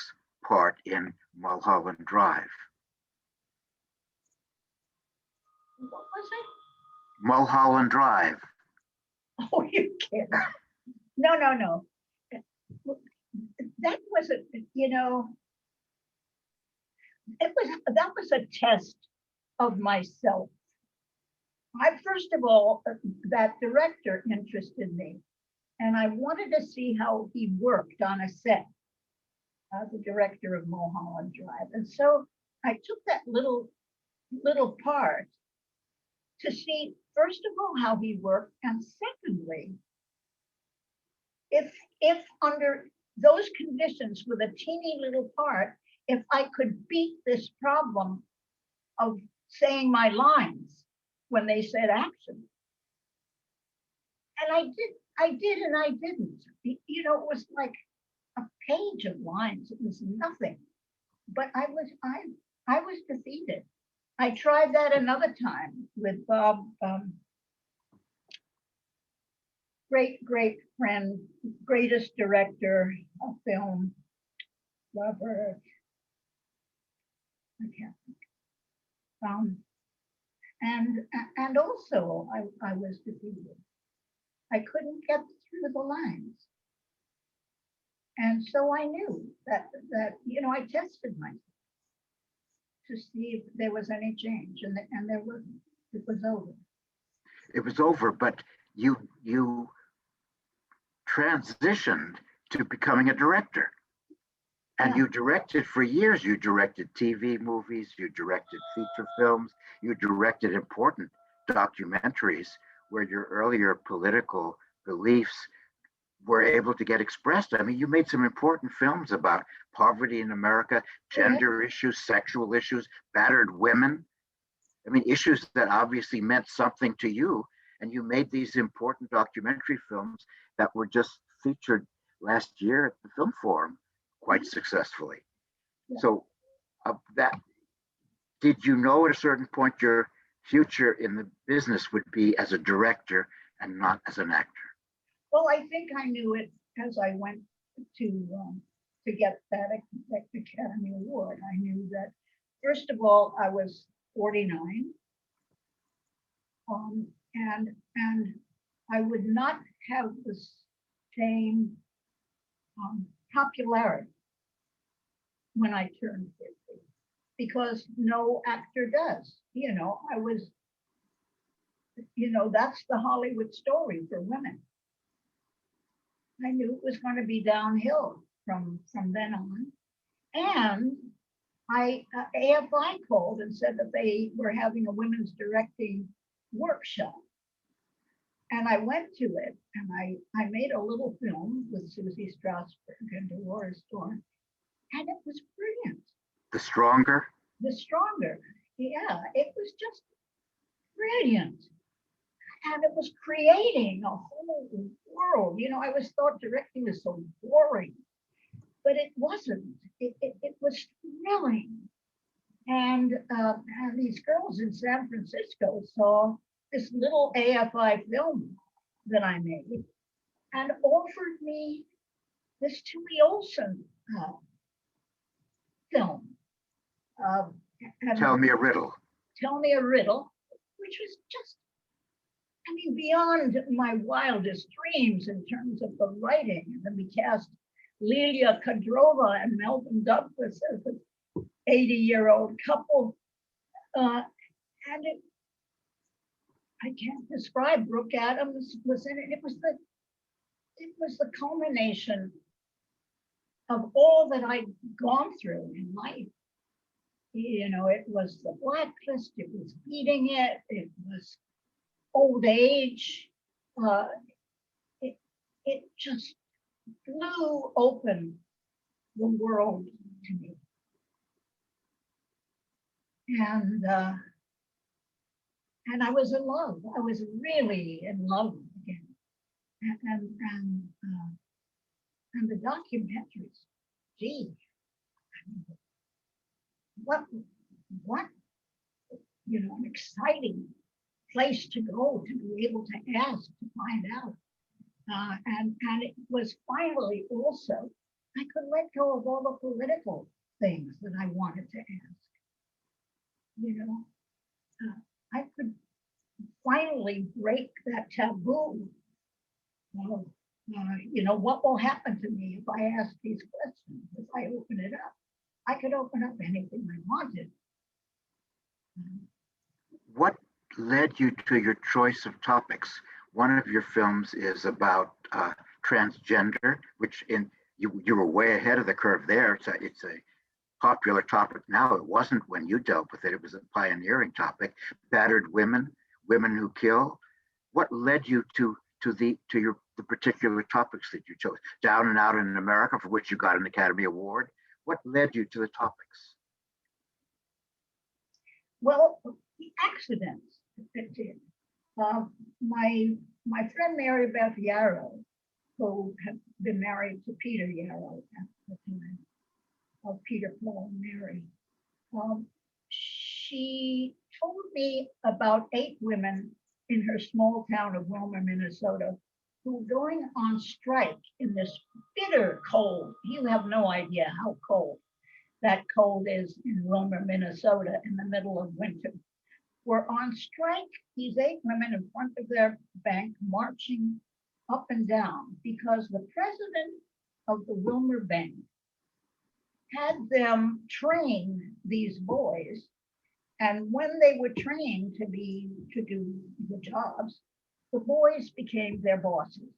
part in Mulholland Drive. What was it? Mulholland Drive. Oh, you kidding? No. That was that was a test of myself. First of all, that director interested me, and I wanted to see how he worked on a set, the director of Mulholland Drive. And so I took that little part to see, first of all, how he worked, and secondly, if under those conditions with a teeny little part, if I could beat this problem of saying my lines when they said action. And I did and I didn't. You know, it was like a page of lines. It was nothing. But I was defeated. I tried that another time with Bob, great friend, greatest director of film, Robert. I can't think. And also I was defeated. I couldn't get through the lines. And so I knew that I tested myself to see if there was any change, and there wasn't. It was over. It was over, but you transitioned to becoming a director. And you directed for years. You directed TV movies, you directed feature films, you directed important documentaries where your earlier political beliefs were able to get expressed. I mean, you made some important films about poverty in America, gender issues, sexual issues, battered women. I mean, issues that obviously meant something to you. And you made these important documentary films that were just featured last year at the Film Forum quite successfully. So that, did you know at a certain point your future in the business would be as a director and not as an actor? Well, I think I knew it as I went to get that Academy Award. I knew that, first of all, I was 49, and I would not have the same popularity when I turned 50, because no actor does. You know, I was, that's the Hollywood story for women. I knew it was going to be downhill from then on. And AFI called and said that they were having a women's directing workshop. And I went to it, and I made a little film with Susie Strasberg and Dolores Dorn, and it was brilliant. The Stronger? The Stronger, yeah, it was just brilliant. And it was creating a whole world. You know, I always thought directing was so boring, but it wasn't. It was thrilling. And these girls in San Francisco saw this little AFI film that I made and offered me this Tui Olson film. And Tell me a riddle. Tell Me a Riddle, which was just, I mean, beyond my wildest dreams in terms of the writing. And then we cast Lelia Kadrova and Melvin Douglas as an 80-year-old couple. And I can't describe. Brooke Adams was in it. It was the culmination of all that I'd gone through in life. You know, it was the blacklist, it was beating it, it was old age. It just blew open the world to me. And I was in love. I was really in love again. And the documentaries, gee, what, you know, an exciting place to go to be able to ask, to find out. And it was finally also, I could let go of all the political things that I wanted to ask. You know, I could finally break that taboo of, you know, what will happen to me if I ask these questions, if I open it up. I could open up anything I wanted. What led you to your choice of topics? One of your films is about transgender, which you were way ahead of the curve there. It's a popular topic now. It wasn't when you dealt with it. It was a pioneering topic. Battered women, women who kill. What led you to the particular topics that you chose? Down and Out in America, for which you got an Academy Award. What led you to the topics? Well, the accidents that did. My friend Mary Beth Yarrow, who had been married to Peter Yarrow at the time, of Peter, Paul, and Mary, she told me about 8 women in her small town of Wilmer, Minnesota, who were going on strike in this bitter cold. You have no idea how cold that cold is in Wilmer, Minnesota in the middle of winter. Were on strike, these 8 women in front of their bank marching up and down because the president of the Wilmer Bank had them train these boys. And when they were trained to do the jobs, the boys became their bosses.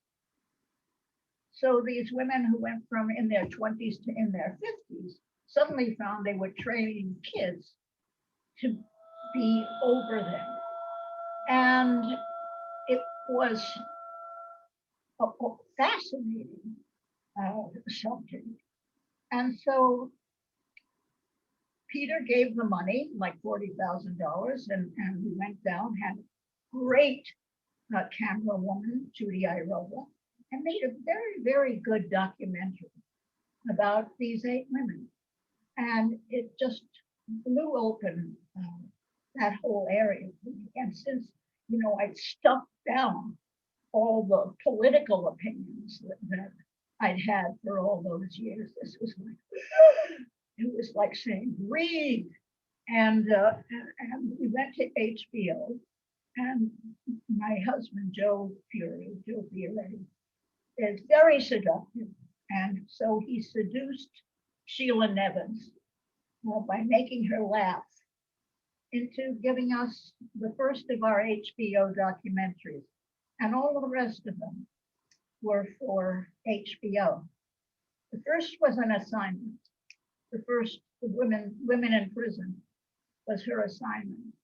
So these women who went from in their 20s to in their 50s suddenly found they were training kids to be over them. And it was a fascinating subject. And so Peter gave the money, like $40,000, and we went down, had a great camera woman, Judy Irola, and made a very, very good documentary about these 8 women. And it just blew open that whole area. And since, you know, I'd stuffed down all the political opinions that I'd had for all those years, this was like, it was like saying, breathe. And we went to HBO, and my husband, Joe Fioretti, is very seductive. And so he seduced Sheila Nevins by making her laugh into giving us the first of our HBO documentaries. And all of the rest of them were for HBO. The first was an assignment. The first, Women in Prison, was her assignment.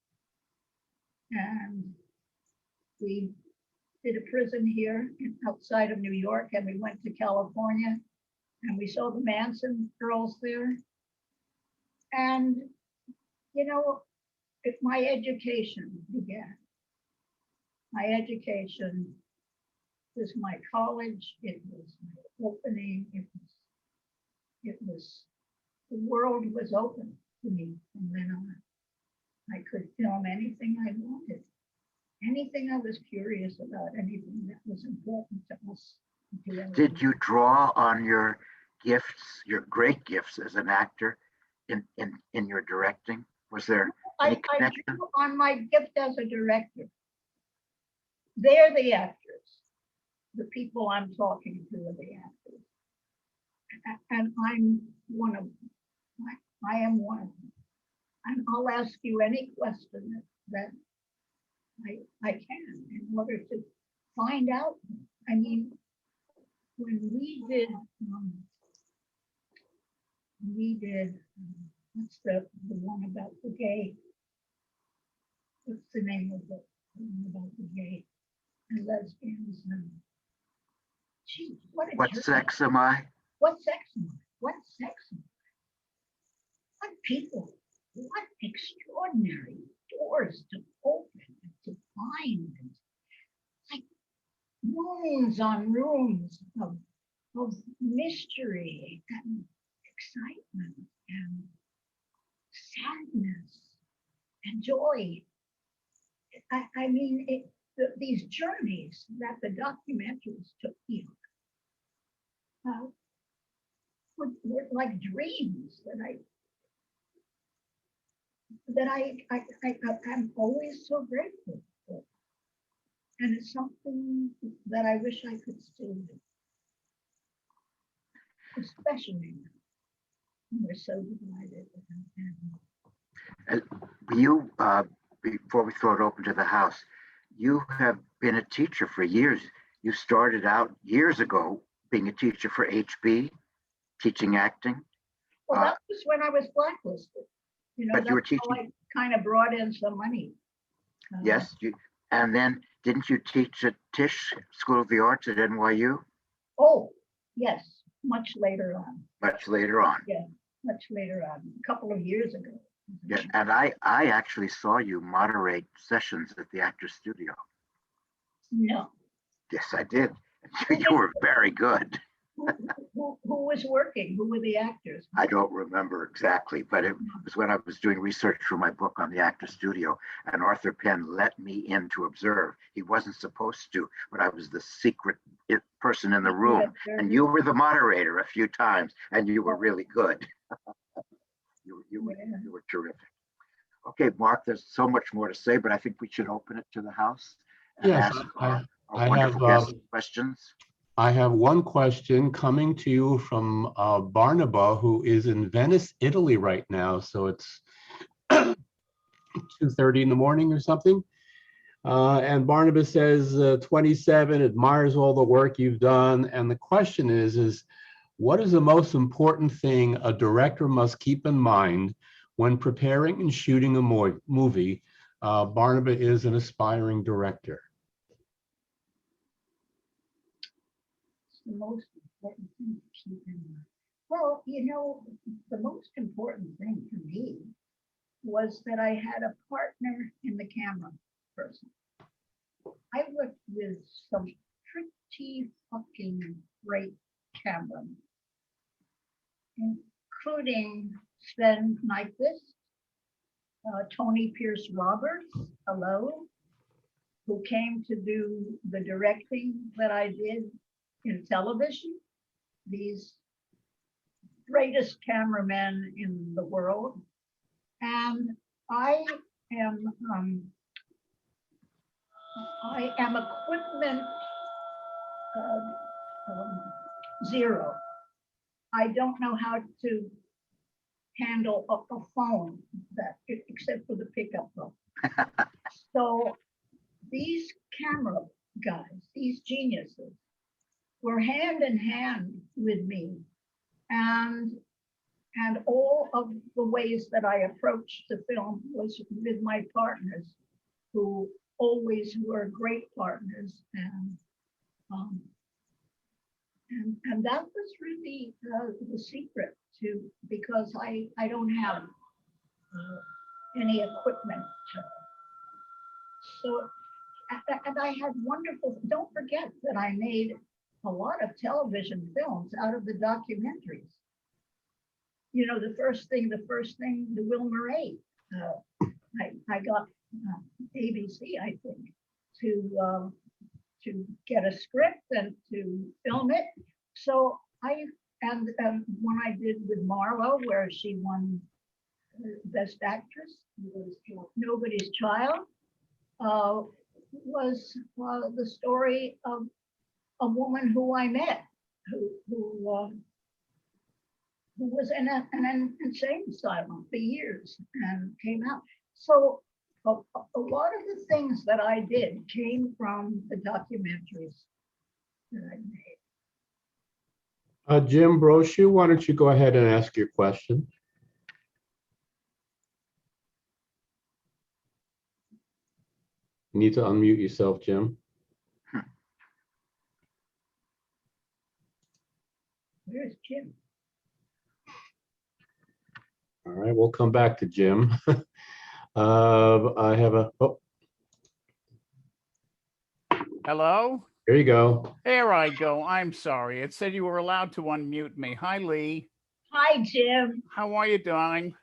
And we did a prison here outside of New York, and we went to California, and we saw the Manson girls there. And, you know, my education began. My education was my college, it was my opening, it was the world was open to me from then on. I could film anything I wanted, anything I was curious about, anything that was important to us. Did you draw on your gifts, your great gifts as an actor, in your directing? Was there I any connection? drew on my gift as a director. They're the actors. The people I'm talking to are the actors. And I'm one of them. I am one of them. And I'll ask you any question that I can in order to find out. I mean, when we did what's the one about the gay? What's the name of the one about the gay and lesbians? Gee, what What sex am I? What sex am I? What sex am I? What people? What extraordinary doors to open and to find, and like rooms on rooms of mystery and excitement and sadness and joy. I mean, these journeys that the documentaries took me on were like dreams that I'm always so grateful for. And it's something that I wish I could still do, especially now when we're so divided. You, before we throw it open to the house, you have been a teacher for years. You started out years ago being a teacher for HB, teaching acting. Well, that was when I was blacklisted. You know, But you were that's how teaching. I kind of brought in some money. Yes, and then didn't you teach at Tisch School of the Arts at NYU? Oh, yes, much later on. Much later on. Yeah, much later on, a couple of years ago. Yeah, and I actually saw you moderate sessions at the Actors Studio. No. Yes, I did. You were very good. Who was working? Who were the actors? I don't remember exactly, but it was when I was doing research for my book on the Actors Studio, and Arthur Penn let me in to observe. He wasn't supposed to, but I was the secret person in the room, and you were the moderator a few times, and you were really good. You were terrific. Okay, Mark, there's so much more to say, but I think we should open it to the house and Yes, ask our I wonderful have guests questions. I have one question coming to you from Barnaba, who is in Venice, Italy right now. So it's 2:30 in the morning or something. And Barnaba says, 27, admires all the work you've done. And the question is what is the most important thing a director must keep in mind when preparing and shooting a movie? Barnaba is an aspiring director. The most important thing to keep in mind. Well, you know, the most important thing to me was that I had a partner in the camera person. I worked with some pretty fucking great cameramen, including Sven Nyquist, Tony Pierce Roberts, hello, who came to do the directing that I did in television. These greatest cameramen in the world. And I am equipment zero. I don't know how to handle a phone except for the pickup phone. So these camera guys, these geniuses, were hand in hand with me, and all of the ways that I approached the film was with my partners, who always were great partners, and that was really the secret to, because I don't have any equipment. So, and I had wonderful, don't forget that I made a lot of television films out of the documentaries. You know, the first thing, the Will Murray, I got ABC, I think, to get a script and to film it. So and when I did with Marlo, where she won Best Actress, Nobody's Child, was the story of a woman who I met, who was in an insane asylum for years and came out. So a lot of the things that I did came from the documentaries that I made. Jim Brochu, why don't you go ahead and ask your question? You need to unmute yourself, Jim. Where's Jim? All right, we'll come back to Jim. I have a, oh, Hello? there you go. There I go. I'm sorry. It said you were allowed to unmute me. Hi, Lee. Hi, Jim. How are you doing?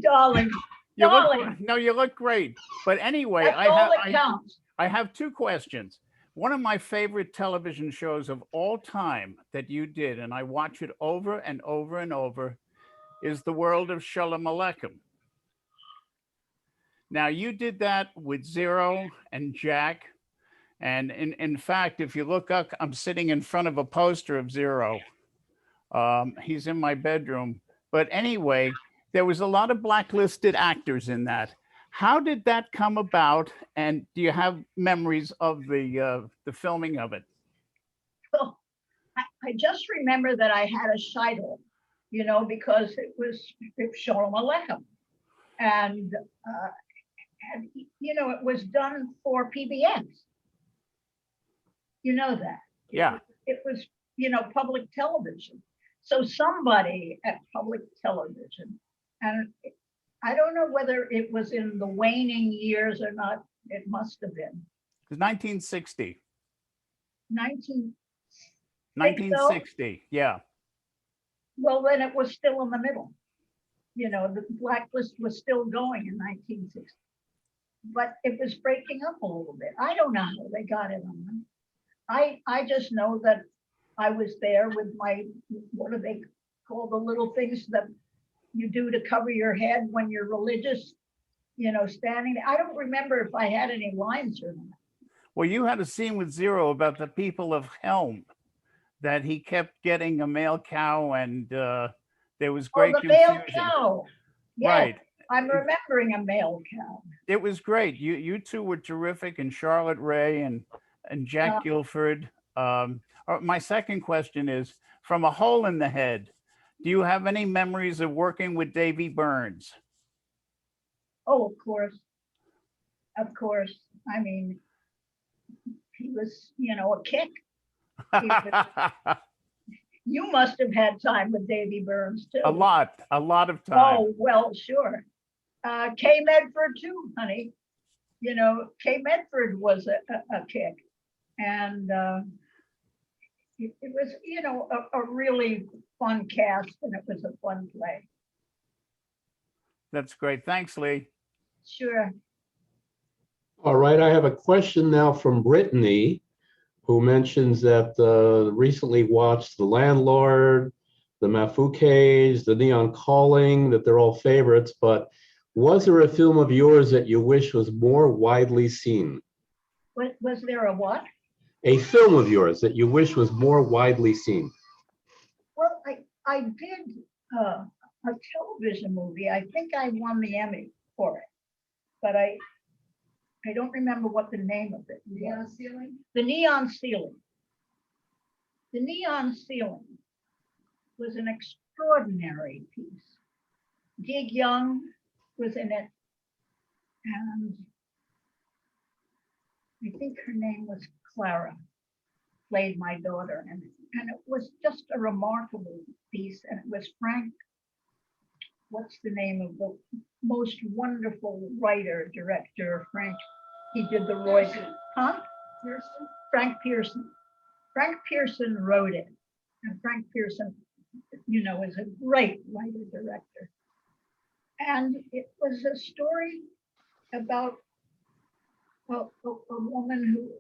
Darling. You Darling. look, no, you look great. But anyway, That's all that counts. I have two questions. One of my favorite television shows of all time that you did, and I watch it over and over and over, is The World of Shalom Aleichem. Now, you did that with Zero and Jack. And in fact, if you look up, I'm sitting in front of a poster of Zero. He's in my bedroom. But anyway, there was a lot of blacklisted actors in that. How did that come about? And do you have memories of the filming of it? Well, I just remember that I had a shidel, because it was Shalom Aleichem. And it was done for PBS. You know that. Yeah. It was, public television. So somebody at public television, and I don't know whether it was in the waning years or not, it must have been. It was 1960. 1960, yeah. Well, then it was still in the middle. The blacklist was still going in 1960. But it was breaking up a little bit. I don't know how they got it on. I just know that I was there with my, what do they call the little things that you do to cover your head when you're religious, standing there. I don't remember if I had any lines or not. Well, you had a scene with Zero about the people of Helm, that he kept getting a male cow, and there was great the male confusion. cow. Yes, Right. I'm remembering a male cow. It was great. You two were terrific, and Charlotte Ray and Jack Guilford. My second question is, from A Hole in the Head, do you have any memories of working with Davey Burns? Oh, of course. Of course. I mean, he was, a kick. You must have had time with Davey Burns too. A lot of time. Oh, well, sure. Kay Medford too, honey. Kay Medford was a kick. And it was, a really fun cast, and it was a fun play. That's great. Thanks, Lee. Sure. All right, I have a question now from Brittany, who mentions that recently watched The Landlord, The Mafukes, The Neon Calling, that they're all favorites, but was there a film of yours that you wish was more widely seen? Was there a what? A film of yours that you wish was more widely seen? Well, I did a television movie. I think I won the Emmy for it, but I don't remember what the name of it was. Neon Ceiling? The Neon Ceiling. The Neon Ceiling was an extraordinary piece. Gig Young was in it, and I think her name was Clara, played my daughter in it. And it was just a remarkable piece. And it was Frank, what's the name of the most wonderful writer, director, Frank, he did the Roy, huh? Pearson? Frank Pearson. Frank Pearson wrote it. And Frank Pearson, is a great writer, director. And it was a story about a woman who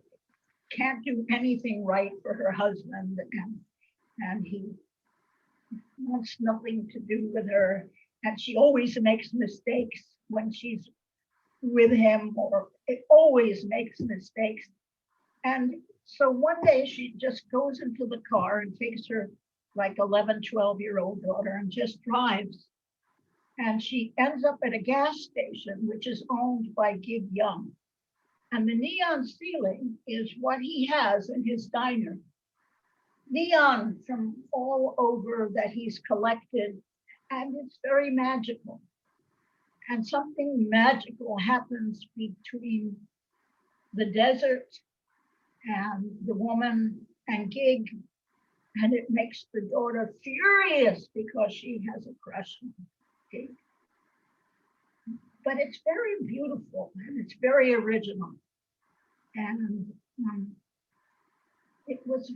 can't do anything right for her husband, and he wants nothing to do with her, And she always makes mistakes when she's with him, or it always makes mistakes. And so one day she just goes into the car and takes her like 11, 12-year-old daughter and just drives. And she ends up at a gas station, which is owned by Gig Young. And the neon ceiling is what he has in his diner. Neon from all over that he's collected, and it's very magical. And something magical happens between the desert and the woman and Gig, and it makes the daughter furious because she has a crush on Gig. But it's very beautiful and it's very original. And it was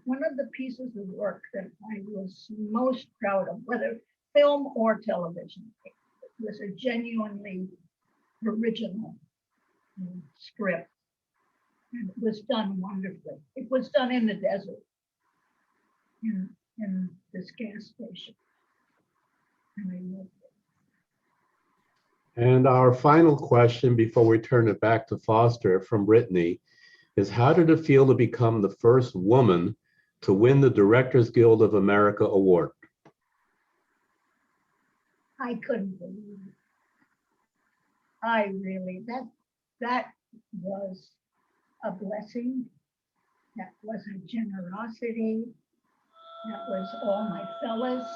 one of the pieces of work that I was most proud of, whether film or television. It was a genuinely original script. And it was done wonderfully. It was done in the desert, in this gas station. And I loved it. And our final question before we turn it back to Foster from Brittany is, how did it feel to become the first woman to win the Directors Guild of America Award? I couldn't believe it. I really, that was a blessing. That was a generosity. That was all my fellas.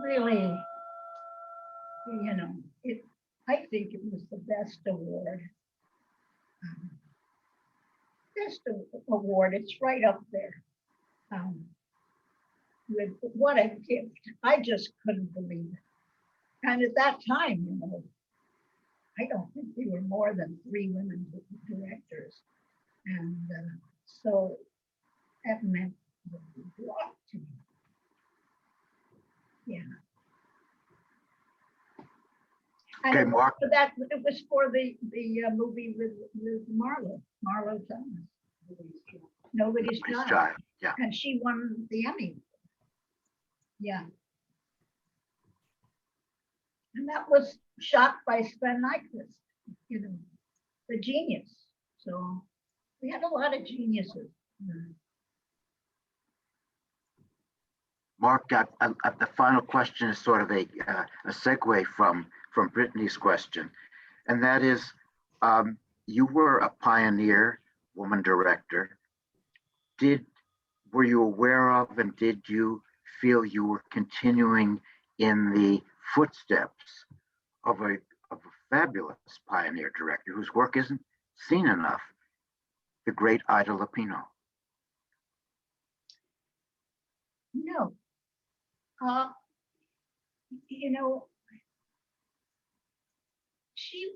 Really, you know, I think it was the best award. Best award, it's right up there. With what a gift. I just couldn't believe it. And at that time, you know, I don't think there were more than 3 women directors. And so that meant a lot to me. Yeah. And Okay, Mark. that it was for the movie with Marlo Thomas. Nobody's Child. Yeah. And she won the Emmy. Yeah. And that was shot by Sven Nykvist, you know, the genius. So we had a lot of geniuses. Mark, the final question is sort of a segue from Brittany's question. And that is, you were a pioneer woman director. Were you aware of, and did you feel you were continuing in the footsteps of a fabulous pioneer director whose work isn't seen enough, the great Ida Lupino? No. You know, she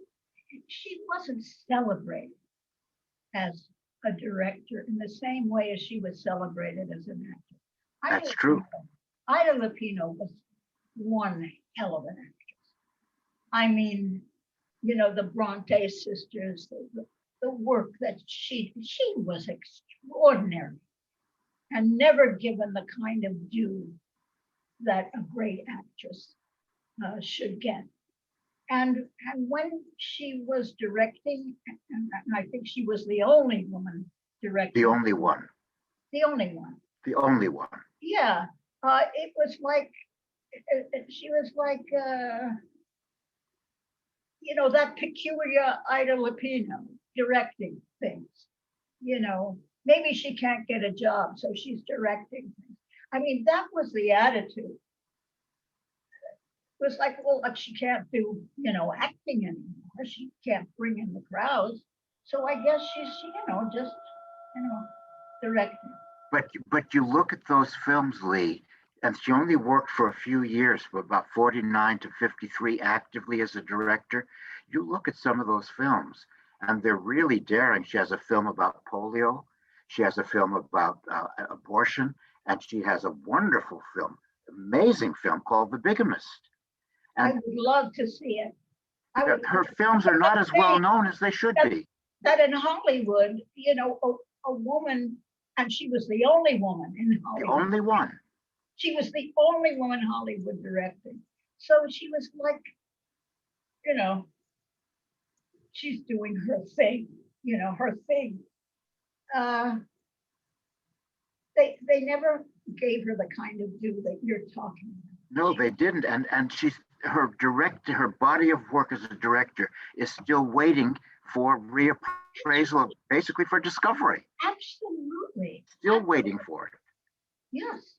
wasn't celebrated as a director in the same way as she was celebrated as an actor. That's true. Ida Lupino was one hell of an actress. I mean, you know, the Bronte sisters, the work that she was extraordinary and never given the kind of due that a great actress should get. And when she was directing, and I think she was the only woman directing. The only one. The only one. The only one. Yeah, it was like, she was like, you know, that peculiar Ida Lupino directing things. You know, maybe she can't get a job, so she's directing things. I mean, that was the attitude. It was like, well, she can't do, you know, acting anymore. She can't bring in the crowds. So I guess she's, you know, just, you know, directing. But you look at those films, Lee, and she only worked for a few years, from about 49 to 53 actively as a director. You look at some of those films and they're really daring. She has a film about polio. She has a film about abortion, and she has a wonderful film, amazing film called The Bigamist. And I would love to see it. her films are not as well known as they should be. That in Hollywood, you know, a woman, and she was the only woman in Hollywood. The only one. She was the only woman in Hollywood directing. So she was like, you know, she's doing her thing, her thing. They never gave her the kind of due that you're talking about. No, they didn't. And her body of work as a director is still waiting for reappraisal, basically for discovery. Absolutely. Still waiting for it. Yes.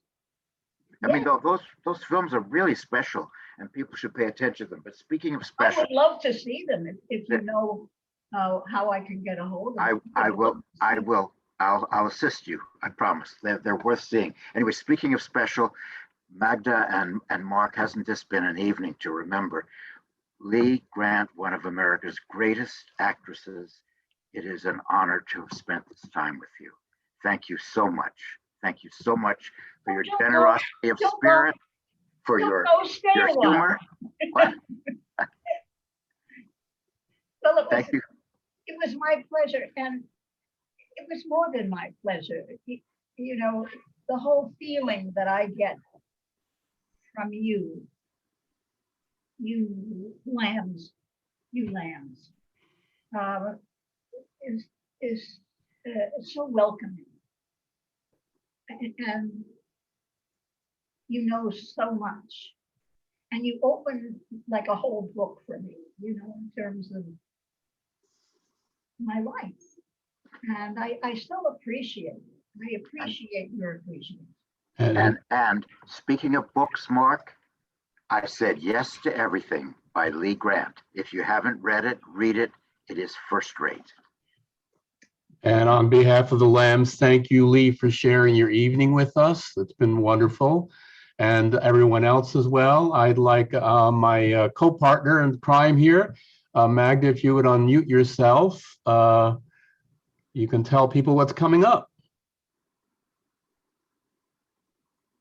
I mean, those films are really special, and people should pay attention to them. But speaking of I special, would love to see them if you know how I can get a hold of them. I will. I'll assist you. I promise. They're worth seeing. Anyway, speaking of special, Magda and Mark, hasn't this been an evening to remember? Lee Grant, one of America's greatest actresses. It is an honor to have spent this time with you. Thank you so much. Thank you so much for your generosity of spirit, for your humor. What? Well, Thank you. It was my pleasure, and it was more than my pleasure. The whole feeling that I get from you lambs, is so welcoming, and you know so much, and you open like a whole book for me, in terms of my life, and I still appreciate it. I appreciate your appreciation. And speaking of books, Mark, I said yes to everything by Lee Grant. If you haven't read it, read it. It is first rate. And on behalf of the Lambs, thank you, Lee, for sharing your evening with us. It's been wonderful. And everyone else as well. I'd like my co-partner in crime here, Magda, if you would unmute yourself, you can tell people what's coming up.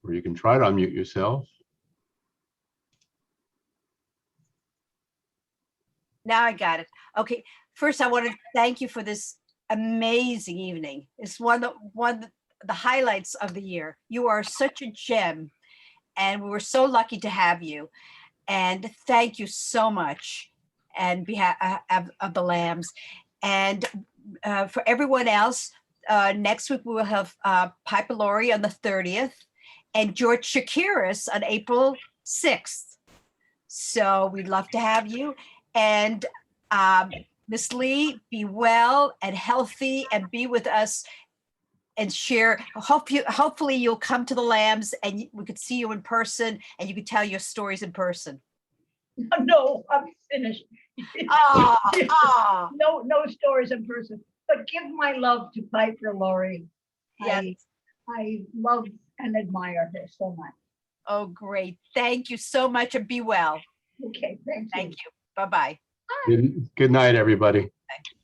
Or you can try to unmute yourself. Now I got it. Okay. First, I want to thank you for this amazing evening. It's one of the highlights of the year. You are such a gem, and we were so lucky to have you. And thank you so much on behalf of the Lambs. And for everyone else, next week we will have Piper Laurie on the 30th and George Shakiris on April 6th. So we'd love to have you. And Miss Lee, be well and healthy and be with us and share. Hopefully you'll come to the Lambs and we could see you in person and you could tell your stories in person. No, I'm finished. No stories in person, but give my love to Piper Laurie. Yes. I love and admire her so much. Oh, great. Thank you so much and be well. Okay, thank you. Thank you. Bye-bye. Good night, everybody. Bye.